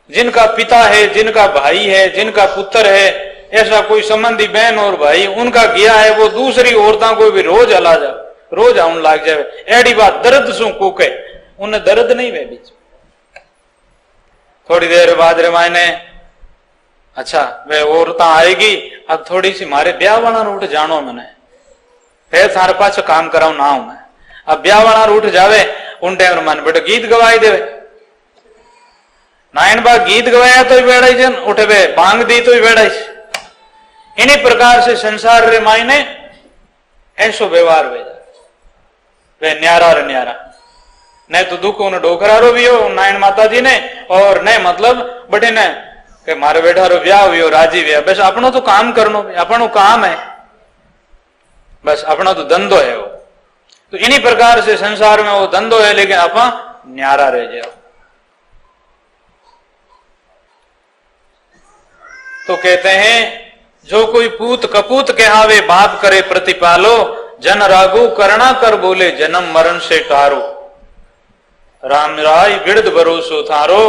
जिनका पिता है, जिनका भाई है, जिनका पुत्र है, ऐसा कोई संबंधी बहन और भाई उनका गया है, वो दूसरी औरतों को भी रोज हला जा, रोज आउन लाग जाए। एडी बात दर्द सु कूके, उन्हें दर्द नहीं वे बीच। थोड़ी देर बाद रे मायने अच्छा वे औरत आएगी, अब थोड़ी सी मारे ब्याह वाला रूट जानो मैंने, फिर थारे पास काम कराऊ ना हूं मैं। अब ब्याह वाला रूट जावे, उन टाइम मन बेटा गीत गवाई देवे। नायन बाग गीत गवाया तो बेड़ा जन उठे वे बांग दी तो बेड़ा। इन्हीं प्रकार से संसार रे मायने ऐसो व्यवहार वे न्यारा रे न्यारा, नहीं तो दुख उन्हें डोकरा रो भी हो नायन माता जी ने, और नहीं मतलब बटे ने कि मारे बेटा रो ब्याह हुई राजी हुआ। बस अपनो तो काम करनो, अपनो काम है, बस अपना तो धंधो है वो। तो इन्हीं प्रकार से संसार में वो धंधो है, लेकिन आप न्यारा रह जाओ। तो कहते हैं जो कोई पूत कपूत कहावे बाप करे प्रतिपालो, जन रागु करना कर बोले जन्म मरण से टारो। राम राय बिड़द भरोसो थारो,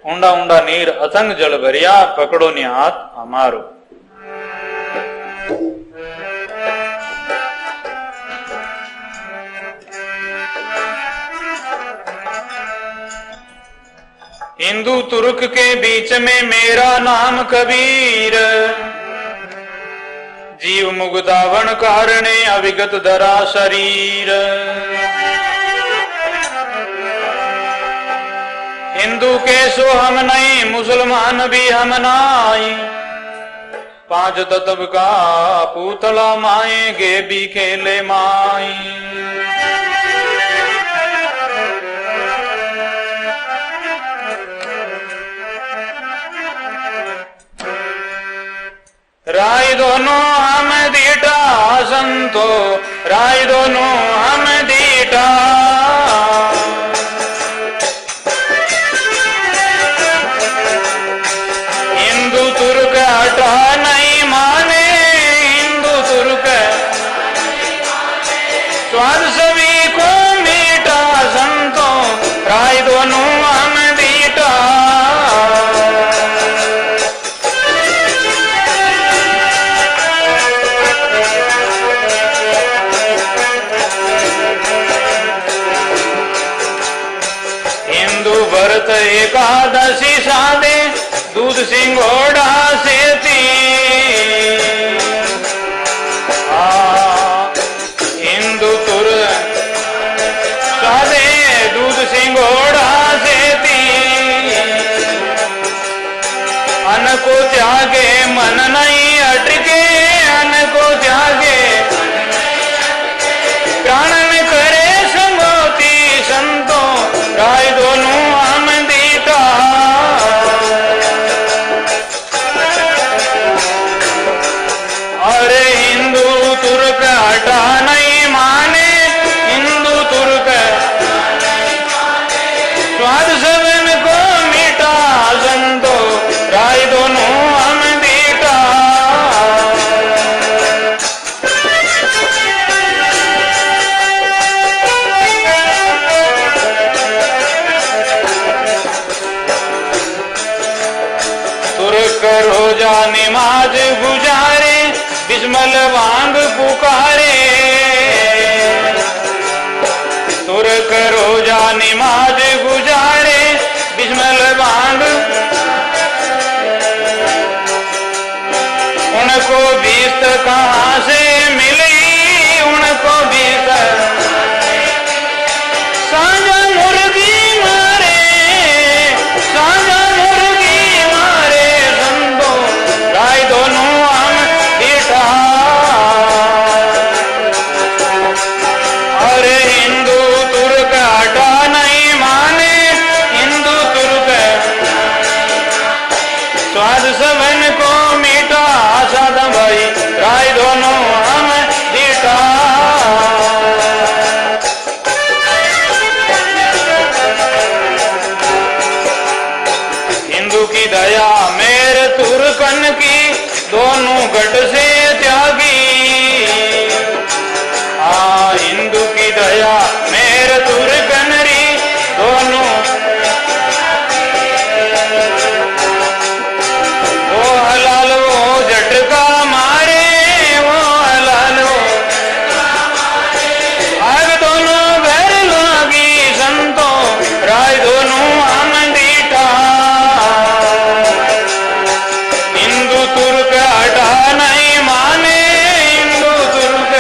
ऊंडा ऊंडा नीर अथंग जल भरिया, पकड़ो ने हाथ हमारो। हिंदू तुर्क के बीच में मेरा नाम कबीर, जीव मुग्धावन कारणे अविगत धरा शरीर। हिंदू के सो हम नहीं, मुसलमान भी हम नाई, पांच तत्व का पुतला माएंगे भी खेले माई। राय दोनों हम दीटा संतो, राय दोनों हम दीटा। हिंदू तुर्क हटा नहीं माने, हिंदू तुर्क स्वाद सभी को मीठा संतो, राय दोनों हम दीटा। व्रत एकादशी सादे, दूध सिंघोड़ा सेती। हिंदू तुर सादे, दूध सिंघोड़ा सेती। अन्न को त्यागे मन नहीं अटके, अन्न को त्यागे प्राण में करे संगोती संतो, राय दोनों हम दीटा। अरे हिंदू तुर्क हटा नहीं माने, हिंदू तुर्क स्वाद सबन को मीठा संतो, राय दोनों हम दीटा। रोजा नमाज गुजारे, बिस्मिल वांग पुकारे। तुर्क रोजा नमाज गुजारे, बिस्मिल वांग। उनको बीत कहाँ से मिली, उनको बीत साझा मुर्गी मारे, साझा मुर्गी मारे संतो, राय दोनों हम दीटा। अरे हिंदू तुर्क हटा नहीं माने, हिंदू तुर्क स्वाद सबन को मीठा साधा भाई, राय दोनों हम दीटा। हिंदू की दया मेरे तुर्कन की, दोनों गट से त्यागी। हिंदू की दया मेरे तुर्कन री, दोनों वो हलाल वो झटका मारे, वो हलाल वो आग दोनों घर लागी संतो, राय दोनों हम दीटा। हिंदू तुर्क हटा नहीं माने, हिंदू तुर्क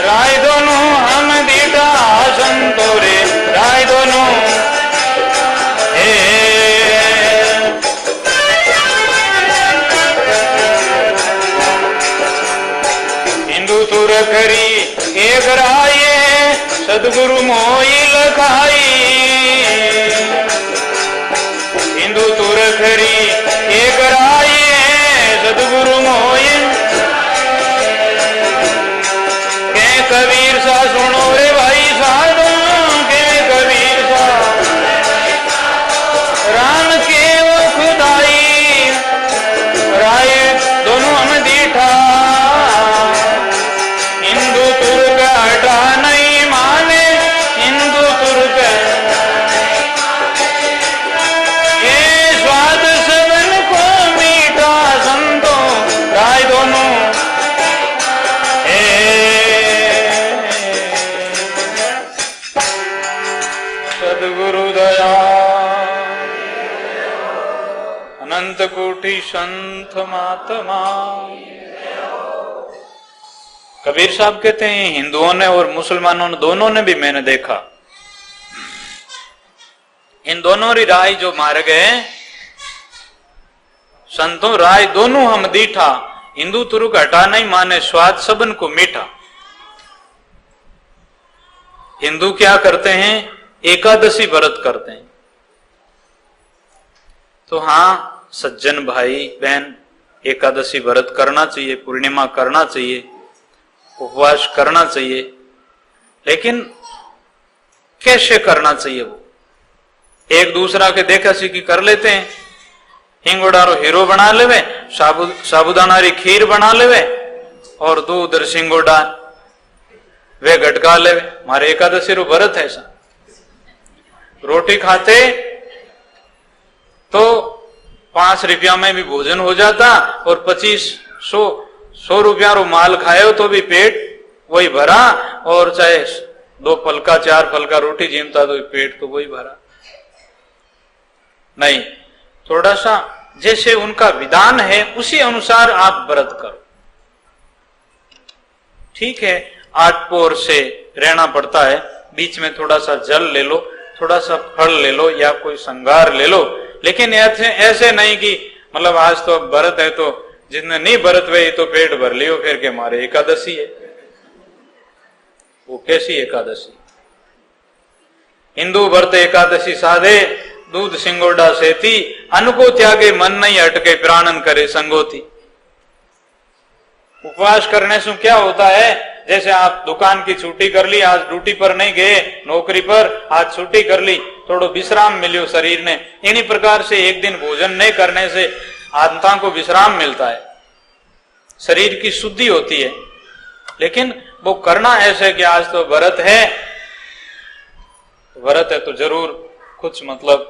राय दोनों हम दीटा संतो रे, राय दोनों। हिंदू तुर्करी एक राय, सदगुरु मोई लखाई। हिंदू तुर्करी एक राय, सदगुरु मोई। के कबीर सा सुनो रे भाई साधो, के कबीर सा राम के वो खुदाई, राय दोनों हम दीठा। हिंदू तुर्क हटा नहीं माने, हिंदू तुर्क ये स्वाद सबन को मीठा संतो, राय दोनों। सदगुरु दया अनंत कूट कोटि संत महात्मा। कबीर साहब कहते हैं हिंदुओं ने और मुसलमानों ने दोनों ने भी मैंने देखा, इन दोनों री राय जो मारे गए संतों राय दोनों हम दीठा, हिंदू तुरुक हटा नहीं माने स्वाद सबन को मीठा। हिंदू क्या करते हैं, एकादशी व्रत करते हैं। तो हाँ सज्जन भाई बहन, एकादशी व्रत करना चाहिए, पूर्णिमा करना चाहिए, उपवास करना चाहिए, लेकिन कैसे करना चाहिए? वो एक दूसरा के देखा सीखी कर लेते हैं। हिंगोडारो हीरो बना लेवे, साबुदाना री खीर बना लेवे और दूध सिंगोडा वे गटका लेवे। मारे एकादशी रो व्रत है ऐसा। रोटी खाते तो 5 रुपया में भी भोजन हो जाता और 25-100 रुपया रो माल खाए तो भी पेट वही भरा, और चाहे 2 फलका 4 फलका रोटी जीमता तो पेट तो वही भरा नहीं। थोड़ा सा जैसे उनका विधान है उसी अनुसार आप व्रत करो। ठीक है 8 पोर से रहना पड़ता है, बीच में थोड़ा सा जल ले लो, थोड़ा सा फल ले लो या कोई श्रृंगार ले लो, लेकिन ऐसे नहीं कि मतलब आज तो व्रत है तो जिसने नहीं व्रत वे तो पेट भर लियो फिर के मारे एकादशी है। वो कैसी एकादशी? हिंदू व्रत एकादशी साधे, दूध सिंगोडा सेती, अन्न को त्यागे मन नहीं अटके, प्राणन करे संगोती। उपवास करने से क्या होता है, जैसे आप दुकान की छुट्टी कर ली, आज ड्यूटी पर नहीं गए, नौकरी पर आज छुट्टी कर ली, थोड़ा विश्राम मिलियो शरीर ने। इन्हीं प्रकार से एक दिन भोजन नहीं करने से आत्मा को विश्राम मिलता है, शरीर की शुद्धि होती है। लेकिन वो करना ऐसे कि आज तो व्रत है, व्रत है तो जरूर कुछ मतलब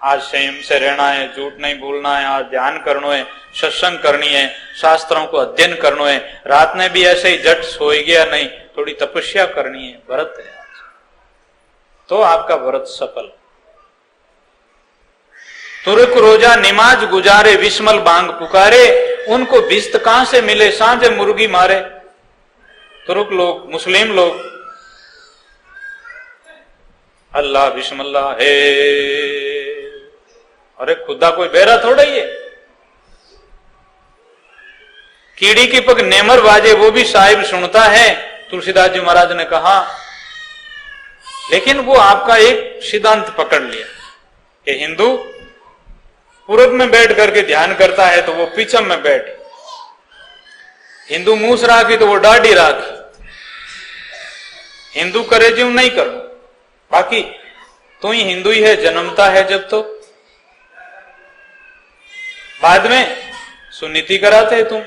आज संयम से रहना है, झूठ नहीं बोलना है, आज ध्यान करना है, सत्संग करनी है, शास्त्रों को अध्ययन करना है, रात में भी ऐसे ही जट सोई गया नहीं, थोड़ी तपस्या करनी है, व्रत है आज, तो आपका व्रत सफल। तुर्क रोजा निमाज गुजारे, विस्मल बांग पुकारे, उनको बिस्त कहां से मिले, सांझे मुर्गी मारे। तुर्क लोग, मुस्लिम लोग अल्लाह बिस्मिल्लाह है, अरे खुदा कोई बेरा थोड़ा ही है। कीड़ी की पग नेमर बाजे वो भी साहिब सुनता है, तुलसीदास जी महाराज ने कहा। लेकिन वो आपका एक सिद्धांत पकड़ लिया कि हिंदू पूरब में बैठ करके ध्यान करता है तो वो पीछम में बैठे, हिंदू मूस राखी तो वो दाढ़ी राखी, हिंदू करे जो नहीं करो, बाकी तो ही हिंदू ही है, जन्मता है जब तो बाद में सुन्नति कराते तुम।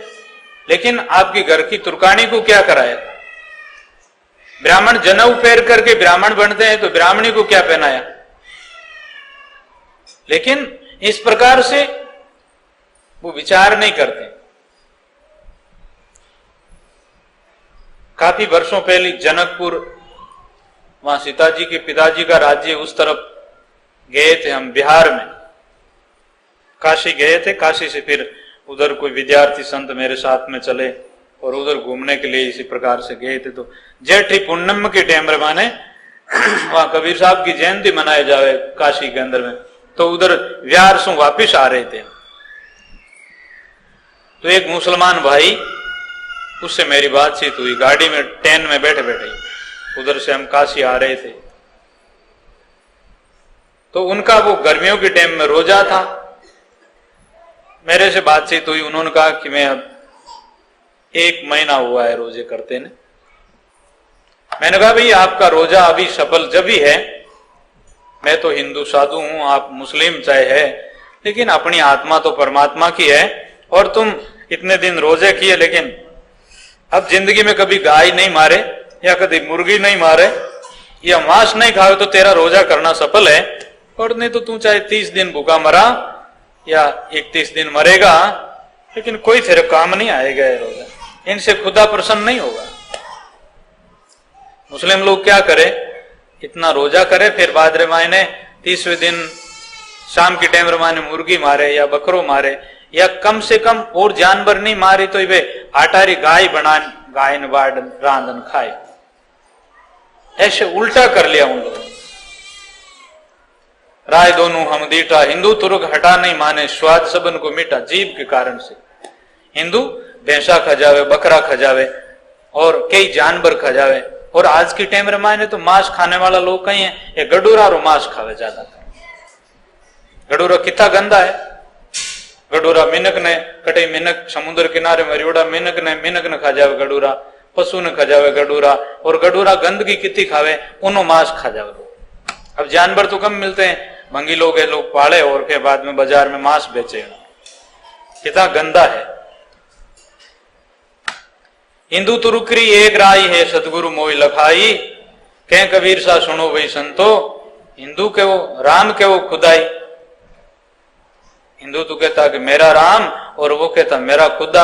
लेकिन आपकी घर की तुर्कानी को क्या कराया? ब्राह्मण जनेऊ पहन करके ब्राह्मण बनते हैं तो ब्राह्मणी को क्या पहनाया? लेकिन इस प्रकार से वो विचार नहीं करते। काफी वर्षों पहले जनकपुर, वहां सीता जी के पिताजी का राज्य, उस तरफ गए थे हम बिहार में, काशी गए थे। काशी से फिर उधर कोई विद्यार्थी संत मेरे साथ में चले और उधर घूमने के लिए इसी प्रकार से गए थे। तो जेठी पूर्णिमा के टाइम में माने वहां कबीर साहब की जयंती मनाए जावे काशी के अंदर में, तो उधर बिहार से वापिस आ रहे थे। तो एक मुसलमान भाई, उससे मेरी बातचीत हुई, गाड़ी में ट्रेन में बैठे बैठे उधर से हम काशी आ रहे थे। तो उनका वो गर्मियों के टाइम में रोजा था, मेरे से बातचीत हुई। उन्होंने कहा कि मैं अब 1 महीना हुआ है रोजे करते ने। मैंने कहा भाई आपका रोजा अभी सफल जब ही है, मैं तो हिंदू साधु हूं, आप मुस्लिम चाहे है, लेकिन अपनी आत्मा तो परमात्मा की है। और तुम इतने दिन रोजे किए, लेकिन अब जिंदगी में कभी गाय नहीं मारे या कभी मुर्गी नहीं मारे या मांस नहीं खाए तो तेरा रोजा करना सफल है। और नहीं तो तू चाहे 30 दिन भूखा मरा या 31 दिन मरेगा, लेकिन कोई तेरे काम नहीं आएगा ये रोजा, इनसे खुदा प्रसन्न नहीं होगा। मुस्लिम लोग क्या करे, इतना रोजा करे, फिर बाद रे मायने 30वें दिन शाम के टाइम रे मायने मुर्गी मारे या बकरो मारे, या कम से कम और जानवर नहीं मारी तो वे आटारी गाय बना गायन वाड रांधन खाए। ऐसे उल्टा कर लिया उन लोगों। राय दोनों हम दीटा, हिंदू तुर्क हटा नहीं माने, स्वाद सबन को मीठा जीव के कारण से। हिंदू भैंसा खा जावे, बकरा खा जावे और कई जानवर खा जावे। और आज की टाइम रे माने तो मांस खाने वाला लोग कहीं है, ये गडूरा रो मांस खावे ज्यादा। गडूरा कितना गंदा है। गडूरा मिनक ने कटे, मिनक समुद्र किनारे मरियोड़ा मिनक ने खा जावे गडूरा, पशु ने खा जावे गडूरा, और गडूरा गंदगी कितनी खावे, उन्हों मांस खा जावे लोग। अब जानवर तो कम मिलते हैं, भंगी लोग है, लोग पाले और के बाद में बाजार में मांस बेचे। कितना गंदा है। हिंदू तुरुकरी एक राई है, सतगुरु मोई लखाई, कह कबीर सा सुनो वही संतो, हिंदू के वो राम के वो खुदाई। हिंदू तो कहता कि मेरा राम, और वो कहता मेरा खुदा।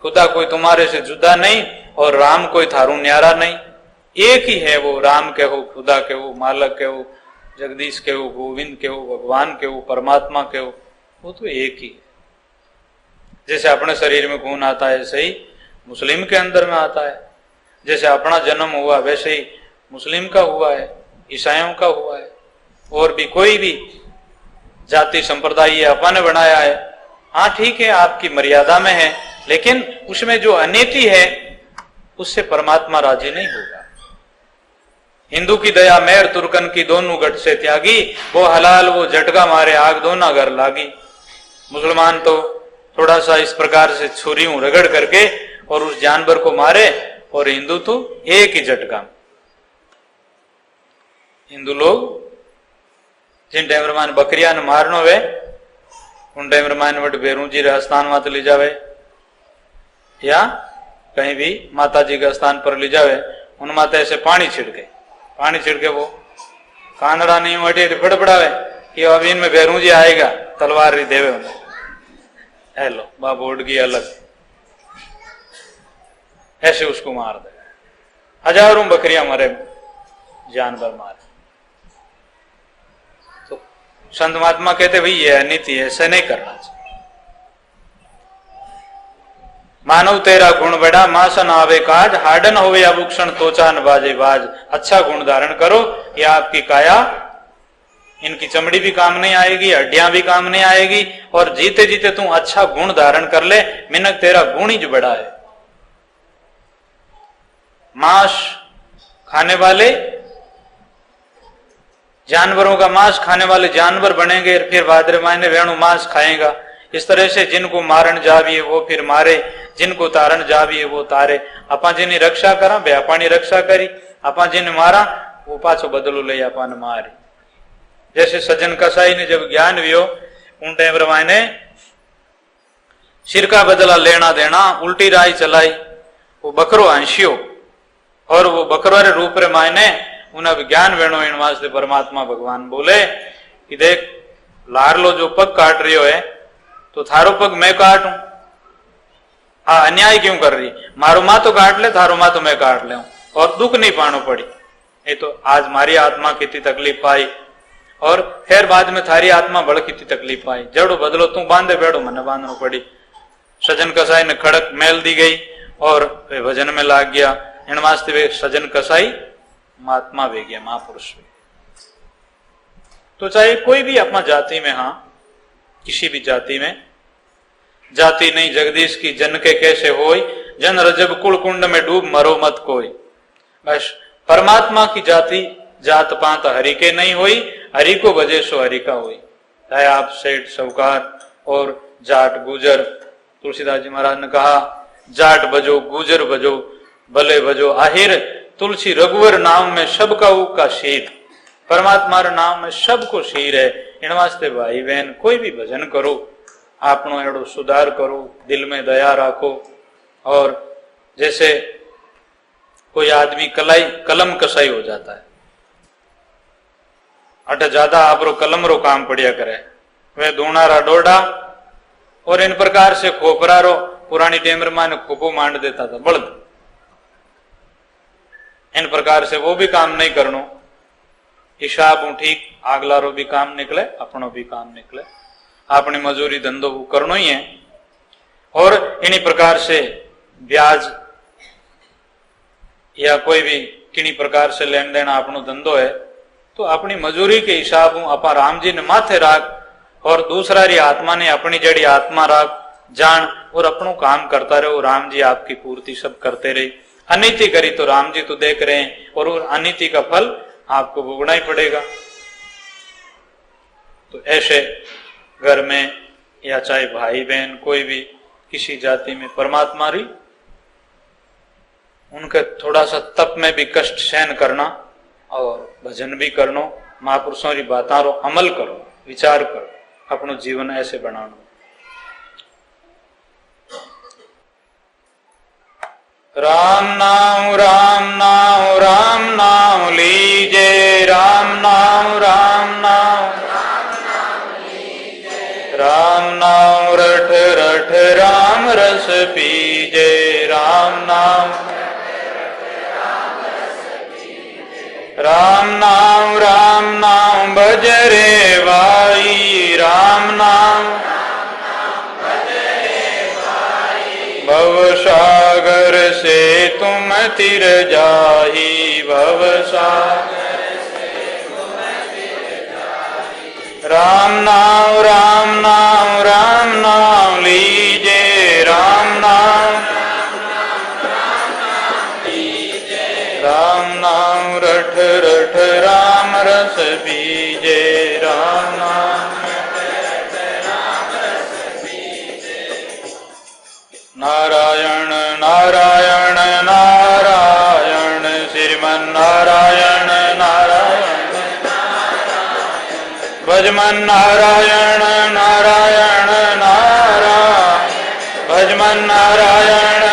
खुदा कोई तुम्हारे से जुदा नहीं और राम कोई थारू न्यारा नहीं। एक ही है वो, राम के हो, खुदा के हो, मालक के हो, जगदीश के हो, गोविंद के हो, भगवान के हो, परमात्मा के हो, वो तो एक ही है। जैसे अपने शरीर में खून आता है ऐसे ही मुस्लिम के अंदर में आता है। जैसे अपना जन्म हुआ वैसे ही मुस्लिम का हुआ है, ईसाइयों का हुआ है, और भी कोई भी जाति संप्रदाय ये अपन ने बनाया है। हाँ ठीक है, आपकी मर्यादा में है, लेकिन उसमें जो अनीति है उससे परमात्मा राजी नहीं होगा। हिंदू की दया मेर, तुर्कन की दोनों गट से त्यागी, वो हलाल वो झटका मारे आग दोना घर लागी। मुसलमान तो थोड़ा सा इस प्रकार से छुरी रगड़ करके और उस जानवर को मारे, और हिंदू तो एक ही झटका। हिंदू लोग जिन टाइम रमान बकरिया ने मारनो वे, उन टाइम रमान वट बेरू जी रे स्थान मात ले जावे, या कहीं भी माता जी के स्थान पर ले जावे, उन माता ऐसे पानी छिड़के वो कानड़ा नहीं वटे फड़फड़ावे कि अब इनमें बेरू जी आएगा, तलवार री देवे उन्हें। हेलो बाबू उड़ गई अलग, ऐसे उसको मार दे। हजारों बकरियां मरे, जानवर मारे। तो संत महात्मा कहते भाई ये अनीति है, ऐसे नहीं करना चाहिए। मानव तेरा गुण बड़ा, मासन आवे काज, हाडन होवे आभूषण तोचान बाजे बाज। अच्छा गुण धारण करो, ये आपकी काया, इनकी चमड़ी भी काम नहीं आएगी, हड्डियां भी काम नहीं आएगी, और जीते जीते तू अच्छा गुण धारण कर ले, मिनक तेरा गुण ही जो बड़ा है। मांस खाने वाले जानवरों का मांस खाने वाले जानवर बनेंगे, फिर भाद्र महीने वेणु मांस खाएगा। इस तरह से जिनको मारन जाविए वो फिर मारे, जिनको तारण जाविए वो तारे। अपा जिनी रक्षा करा बे अपानी रक्षा करी, अपा जिन मारा वो पाछो बदलो ले अपन मारी। जैसे सज्जन कसाई ने जब ज्ञान वियो, उन टाइम रमाने सिर का बदला लेना देना, उल्टी राय चलाई, वो बकरो हंसियो, और वो बकरे रूप रे मायने उन्हें ज्ञान वेणो इन वास्ते परमात्मा भगवान बोले कि देख लारलो जो पग काट रही है, तो थारो पग मैं काटूं, हाँ अन्याय क्यों कर रही, मारो माँ तो काट ले, थारो माँ तो मैं काट ले, और दुख नहीं पानो पड़ी। ये तो आज मारी आत्मा कितनी तकलीफ पाई, और फिर बाद में थारी आत्मा बड़ कितनी तकलीफ पाई। जड़ो बदलो तू बांधे बैठो, मने बांधना पड़ी। सजन कसाई ने खड़क मेल दी गई और वे भजन में लाग गया। इन वास्ते वे सजन कसाई महात्मा वे गया, महापुरुष वे। तो चाहे कोई भी अपना जाति में, हाँ किसी भी जाति में, जाति नहीं जगदीश की जन के कैसे होई, जन रजब कुल कुंड में डूब मरो मत कोई। बस परमात्मा की जाति जात पात हरि के नहीं हुई, हरि को भजे सो हरि का हुई। चाहे आप सेठ साहूकार और जाट गुजर, तुलसीदास जी महाराज ने कहा जाट बजो गुजर बजो भले भजो आहिर, तुलसी रघुवर नाम में सबका का शीर। परमात्मा नाम में सबको शीर है। इन वास्ते भाई बहन कोई भी भजन करो, आपनो एड़ो सुधार करो, दिल में दया राखो। और जैसे कोई आदमी कलम कसाई हो जाता है, अट ज्यादा आपरो कलम रो काम पड़िया करे, वे दूणारा डोडा और इन प्रकार से खोपरा रो, पुरानी टेमर माने खोपो मांड देता था बल्द, इन प्रकार से वो भी काम नहीं करनो। हिसाब ठीक, आगला रो भी काम निकले, अपनो भी काम निकले। अपनी मजूरी धंधो को करनो ही है। और इन्हीं प्रकार से ब्याज या कोई भी किन्हीं प्रकार से लेन देन अपनो धंधो है तो अपनी मजूरी के हिसाब अपा राम जी ने माथे राख और दूसरा री आत्मा ने अपनी जड़ी आत्मा राख जान और अपनो काम करता रहो। राम जी आपकी पूर्ति सब करते रहे। अनीति करी तो राम जी तो देख रहे हैं और उस अनीति का फल आपको भोगना ही पड़ेगा। तो ऐसे घर में या चाहे भाई बहन कोई भी किसी जाति में परमात्मा री उनके थोड़ा सा तप में भी कष्ट सहन करना और भजन भी करनो, महापुरुषों की बातों रो अमल करो, विचार करो, अपनो जीवन ऐसे बनाना। राम नाम राम नाम राम नाम लीजे, राम नाम राम नाम राम नाम रट रट राम रस पीजे, राम नाम राम नाम बजरे भाई, राम नाम भव सागर से तुम तिर जाही, भव सागर से तुम तिर जाही। राम नाम राम नाम लीजे, राम नाम रठ रठ राम रस बीजे, राम नाम नारायण नारायण नारायण श्रीमन नारायण नारायण भजमन नारायण नारायण नारायण भजमन नारायण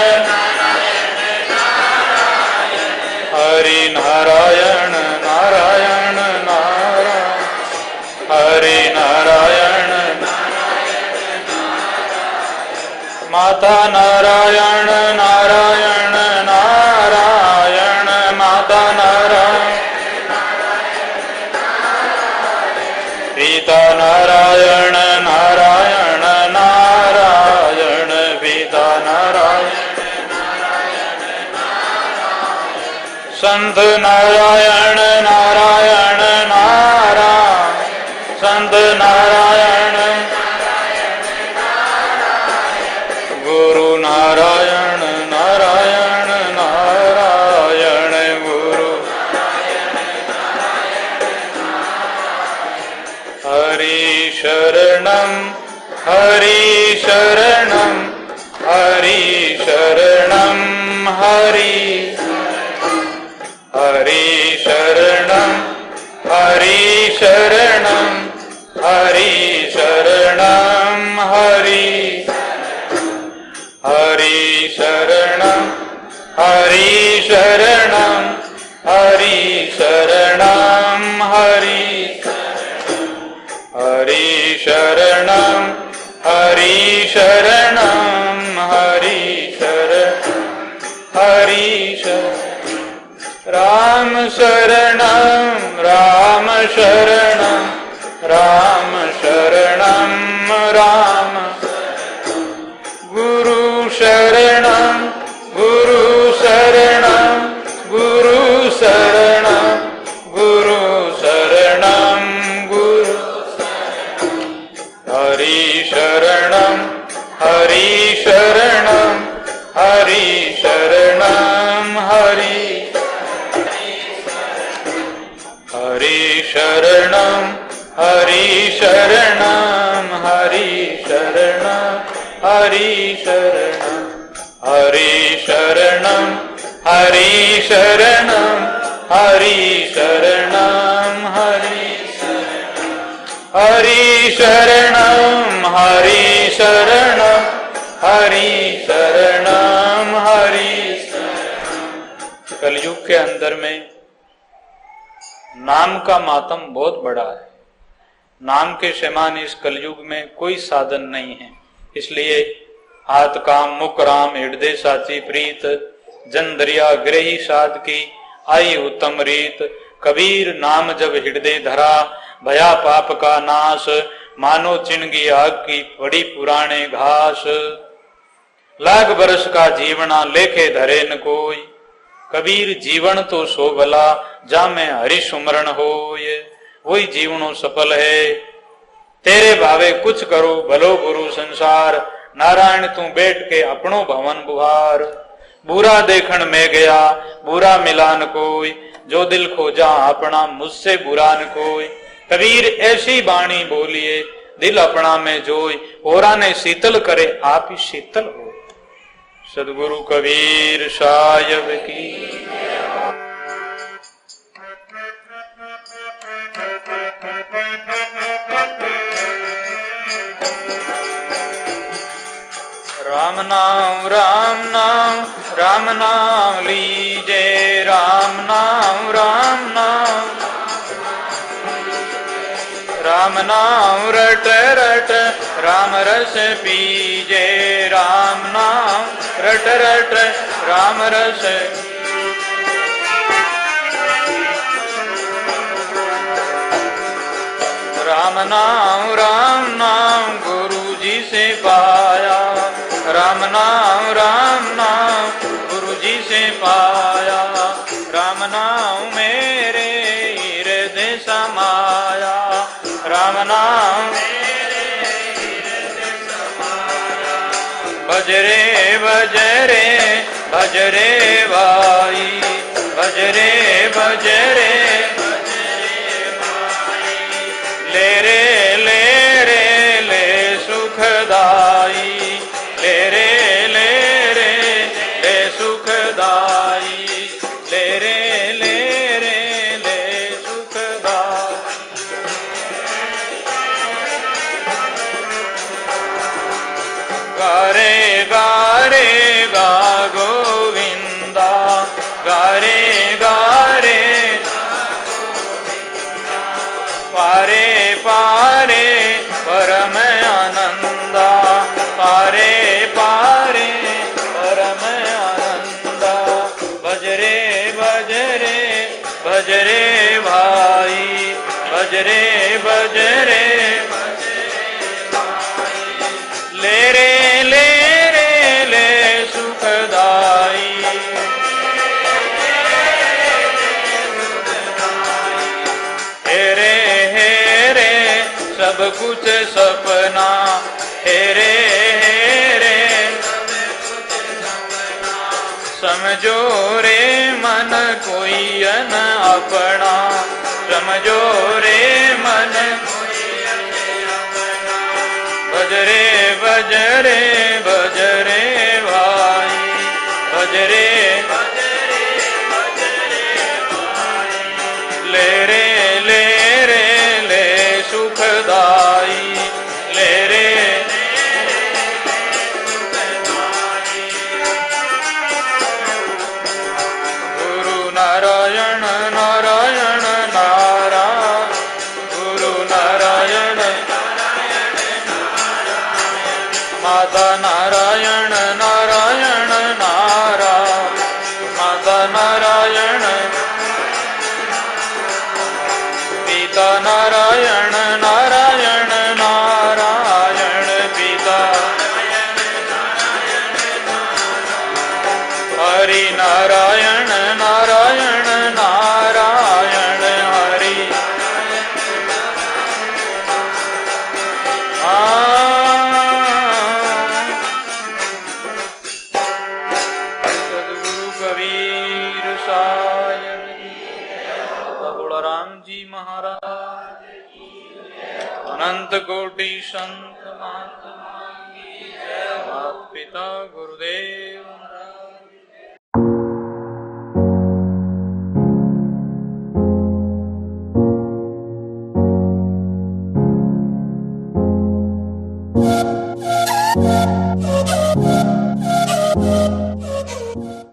हरि नारायण नारायण नारायण हरि नारायण माता नारायण नारायण नारायण माता नारायण पिता नारायण नारायण नारायण पिता नारायण संत नारायण नारायण नारायण संत नारायण गुरु नारायण नारायण नारायण गुरु हरि शरणम हरि शरणम हरि शरणम हरि हरि शरणम हरि शरणम हरि शरणम हरि हरि शरणम हरि शरणम हरि शरणम हरि हरि शरणम हरि शरणम हरि शरण हरि शरण राम शरणम राम शरणम राम शरणम राम गुरु शरणम गुरु शरणम गुरु शरणम गुरु शरणम गुरु हरि शरणम हरि शरणम हरि शरणम हरि हरि शरणम हरि शरणम हरि शरणम हरि शरणम हरि शरणम हरि शरणम हरि शरणम हरि शरणम हरि शरणम हरि शरणम हरि कलयुग के अंदर में नाम का मातम बहुत बड़ा है। नाम के समान इस कलयुग में कोई साधन नहीं है। इसलिए हाथ काम मुख राम हृदय साची प्रीत जन दरिया ग्रही साध की आई उत्तम रीत कबीर नाम जब हृदय धरा भया पाप का नाश मानो चिणगी आग की पड़ी पुराने घास। लाख बरस का जीवना लेखे धरे न कोई, कबीर जीवन तो सो भला जा में हरि सुमरण होय। वही जीवनो सफल है, तेरे भावे कुछ करो भलो गुरु संसार। नारायण तू बैठ के अपनो भवन बुहार। बुरा देखण में गया बुरा मिला न कोई, जो दिल खोजा अपना मुझसे बुरा न कोई। कबीर ऐसी बाणी बोलिए दिल अपना में जोई, औरा ने शीतल करे आप ही शीतल हो। सदगुरु कबीर साहिब की। राम नाम राम नाम राम नाम लीजे, राम नाम राम नाम राम नाम रट रट राम रस पीजे, राम नाम रट रट राम रस। राम नाम गुरु जी से पाया, राम नाम गुरु जी से पाया। राम नाम मेरे हृदय समाया, राम नाम भजरे भजरे भजरे भाई, भजरे भजरे ले रे ले सुखदाई, ले रे ले सुखदाई, ले रे ले सुखदाई। गारे गारे गा गोविंदा, गारे गारे पारे पारे परम आनंदा, पारे पारे परम आनंदा। भजरे भजरे भजरे भाई, भजरे भजरे ले रे ले सुखदाई। सब कुछ सपना हेरे हेरे, समझो रे मन कोई न अपना, समझो रे मन भजरे भजरे भजरे भाई, भजरे ले रे ले सुखदाई, ले रे गुरु नारायण नारायण नारायण, गुरु नारायण माता नारायण नारायण नारायण, माता नारायण पिता नारायण नारायण नारायण पिता, हरि नारायण नारायण नारायण हरि। सदगुरु कबीर साहिब बाबा राम जी महाराज, अनंत कोटि संत महात्मा की जय। माता पिता गुरुदेव महाराज।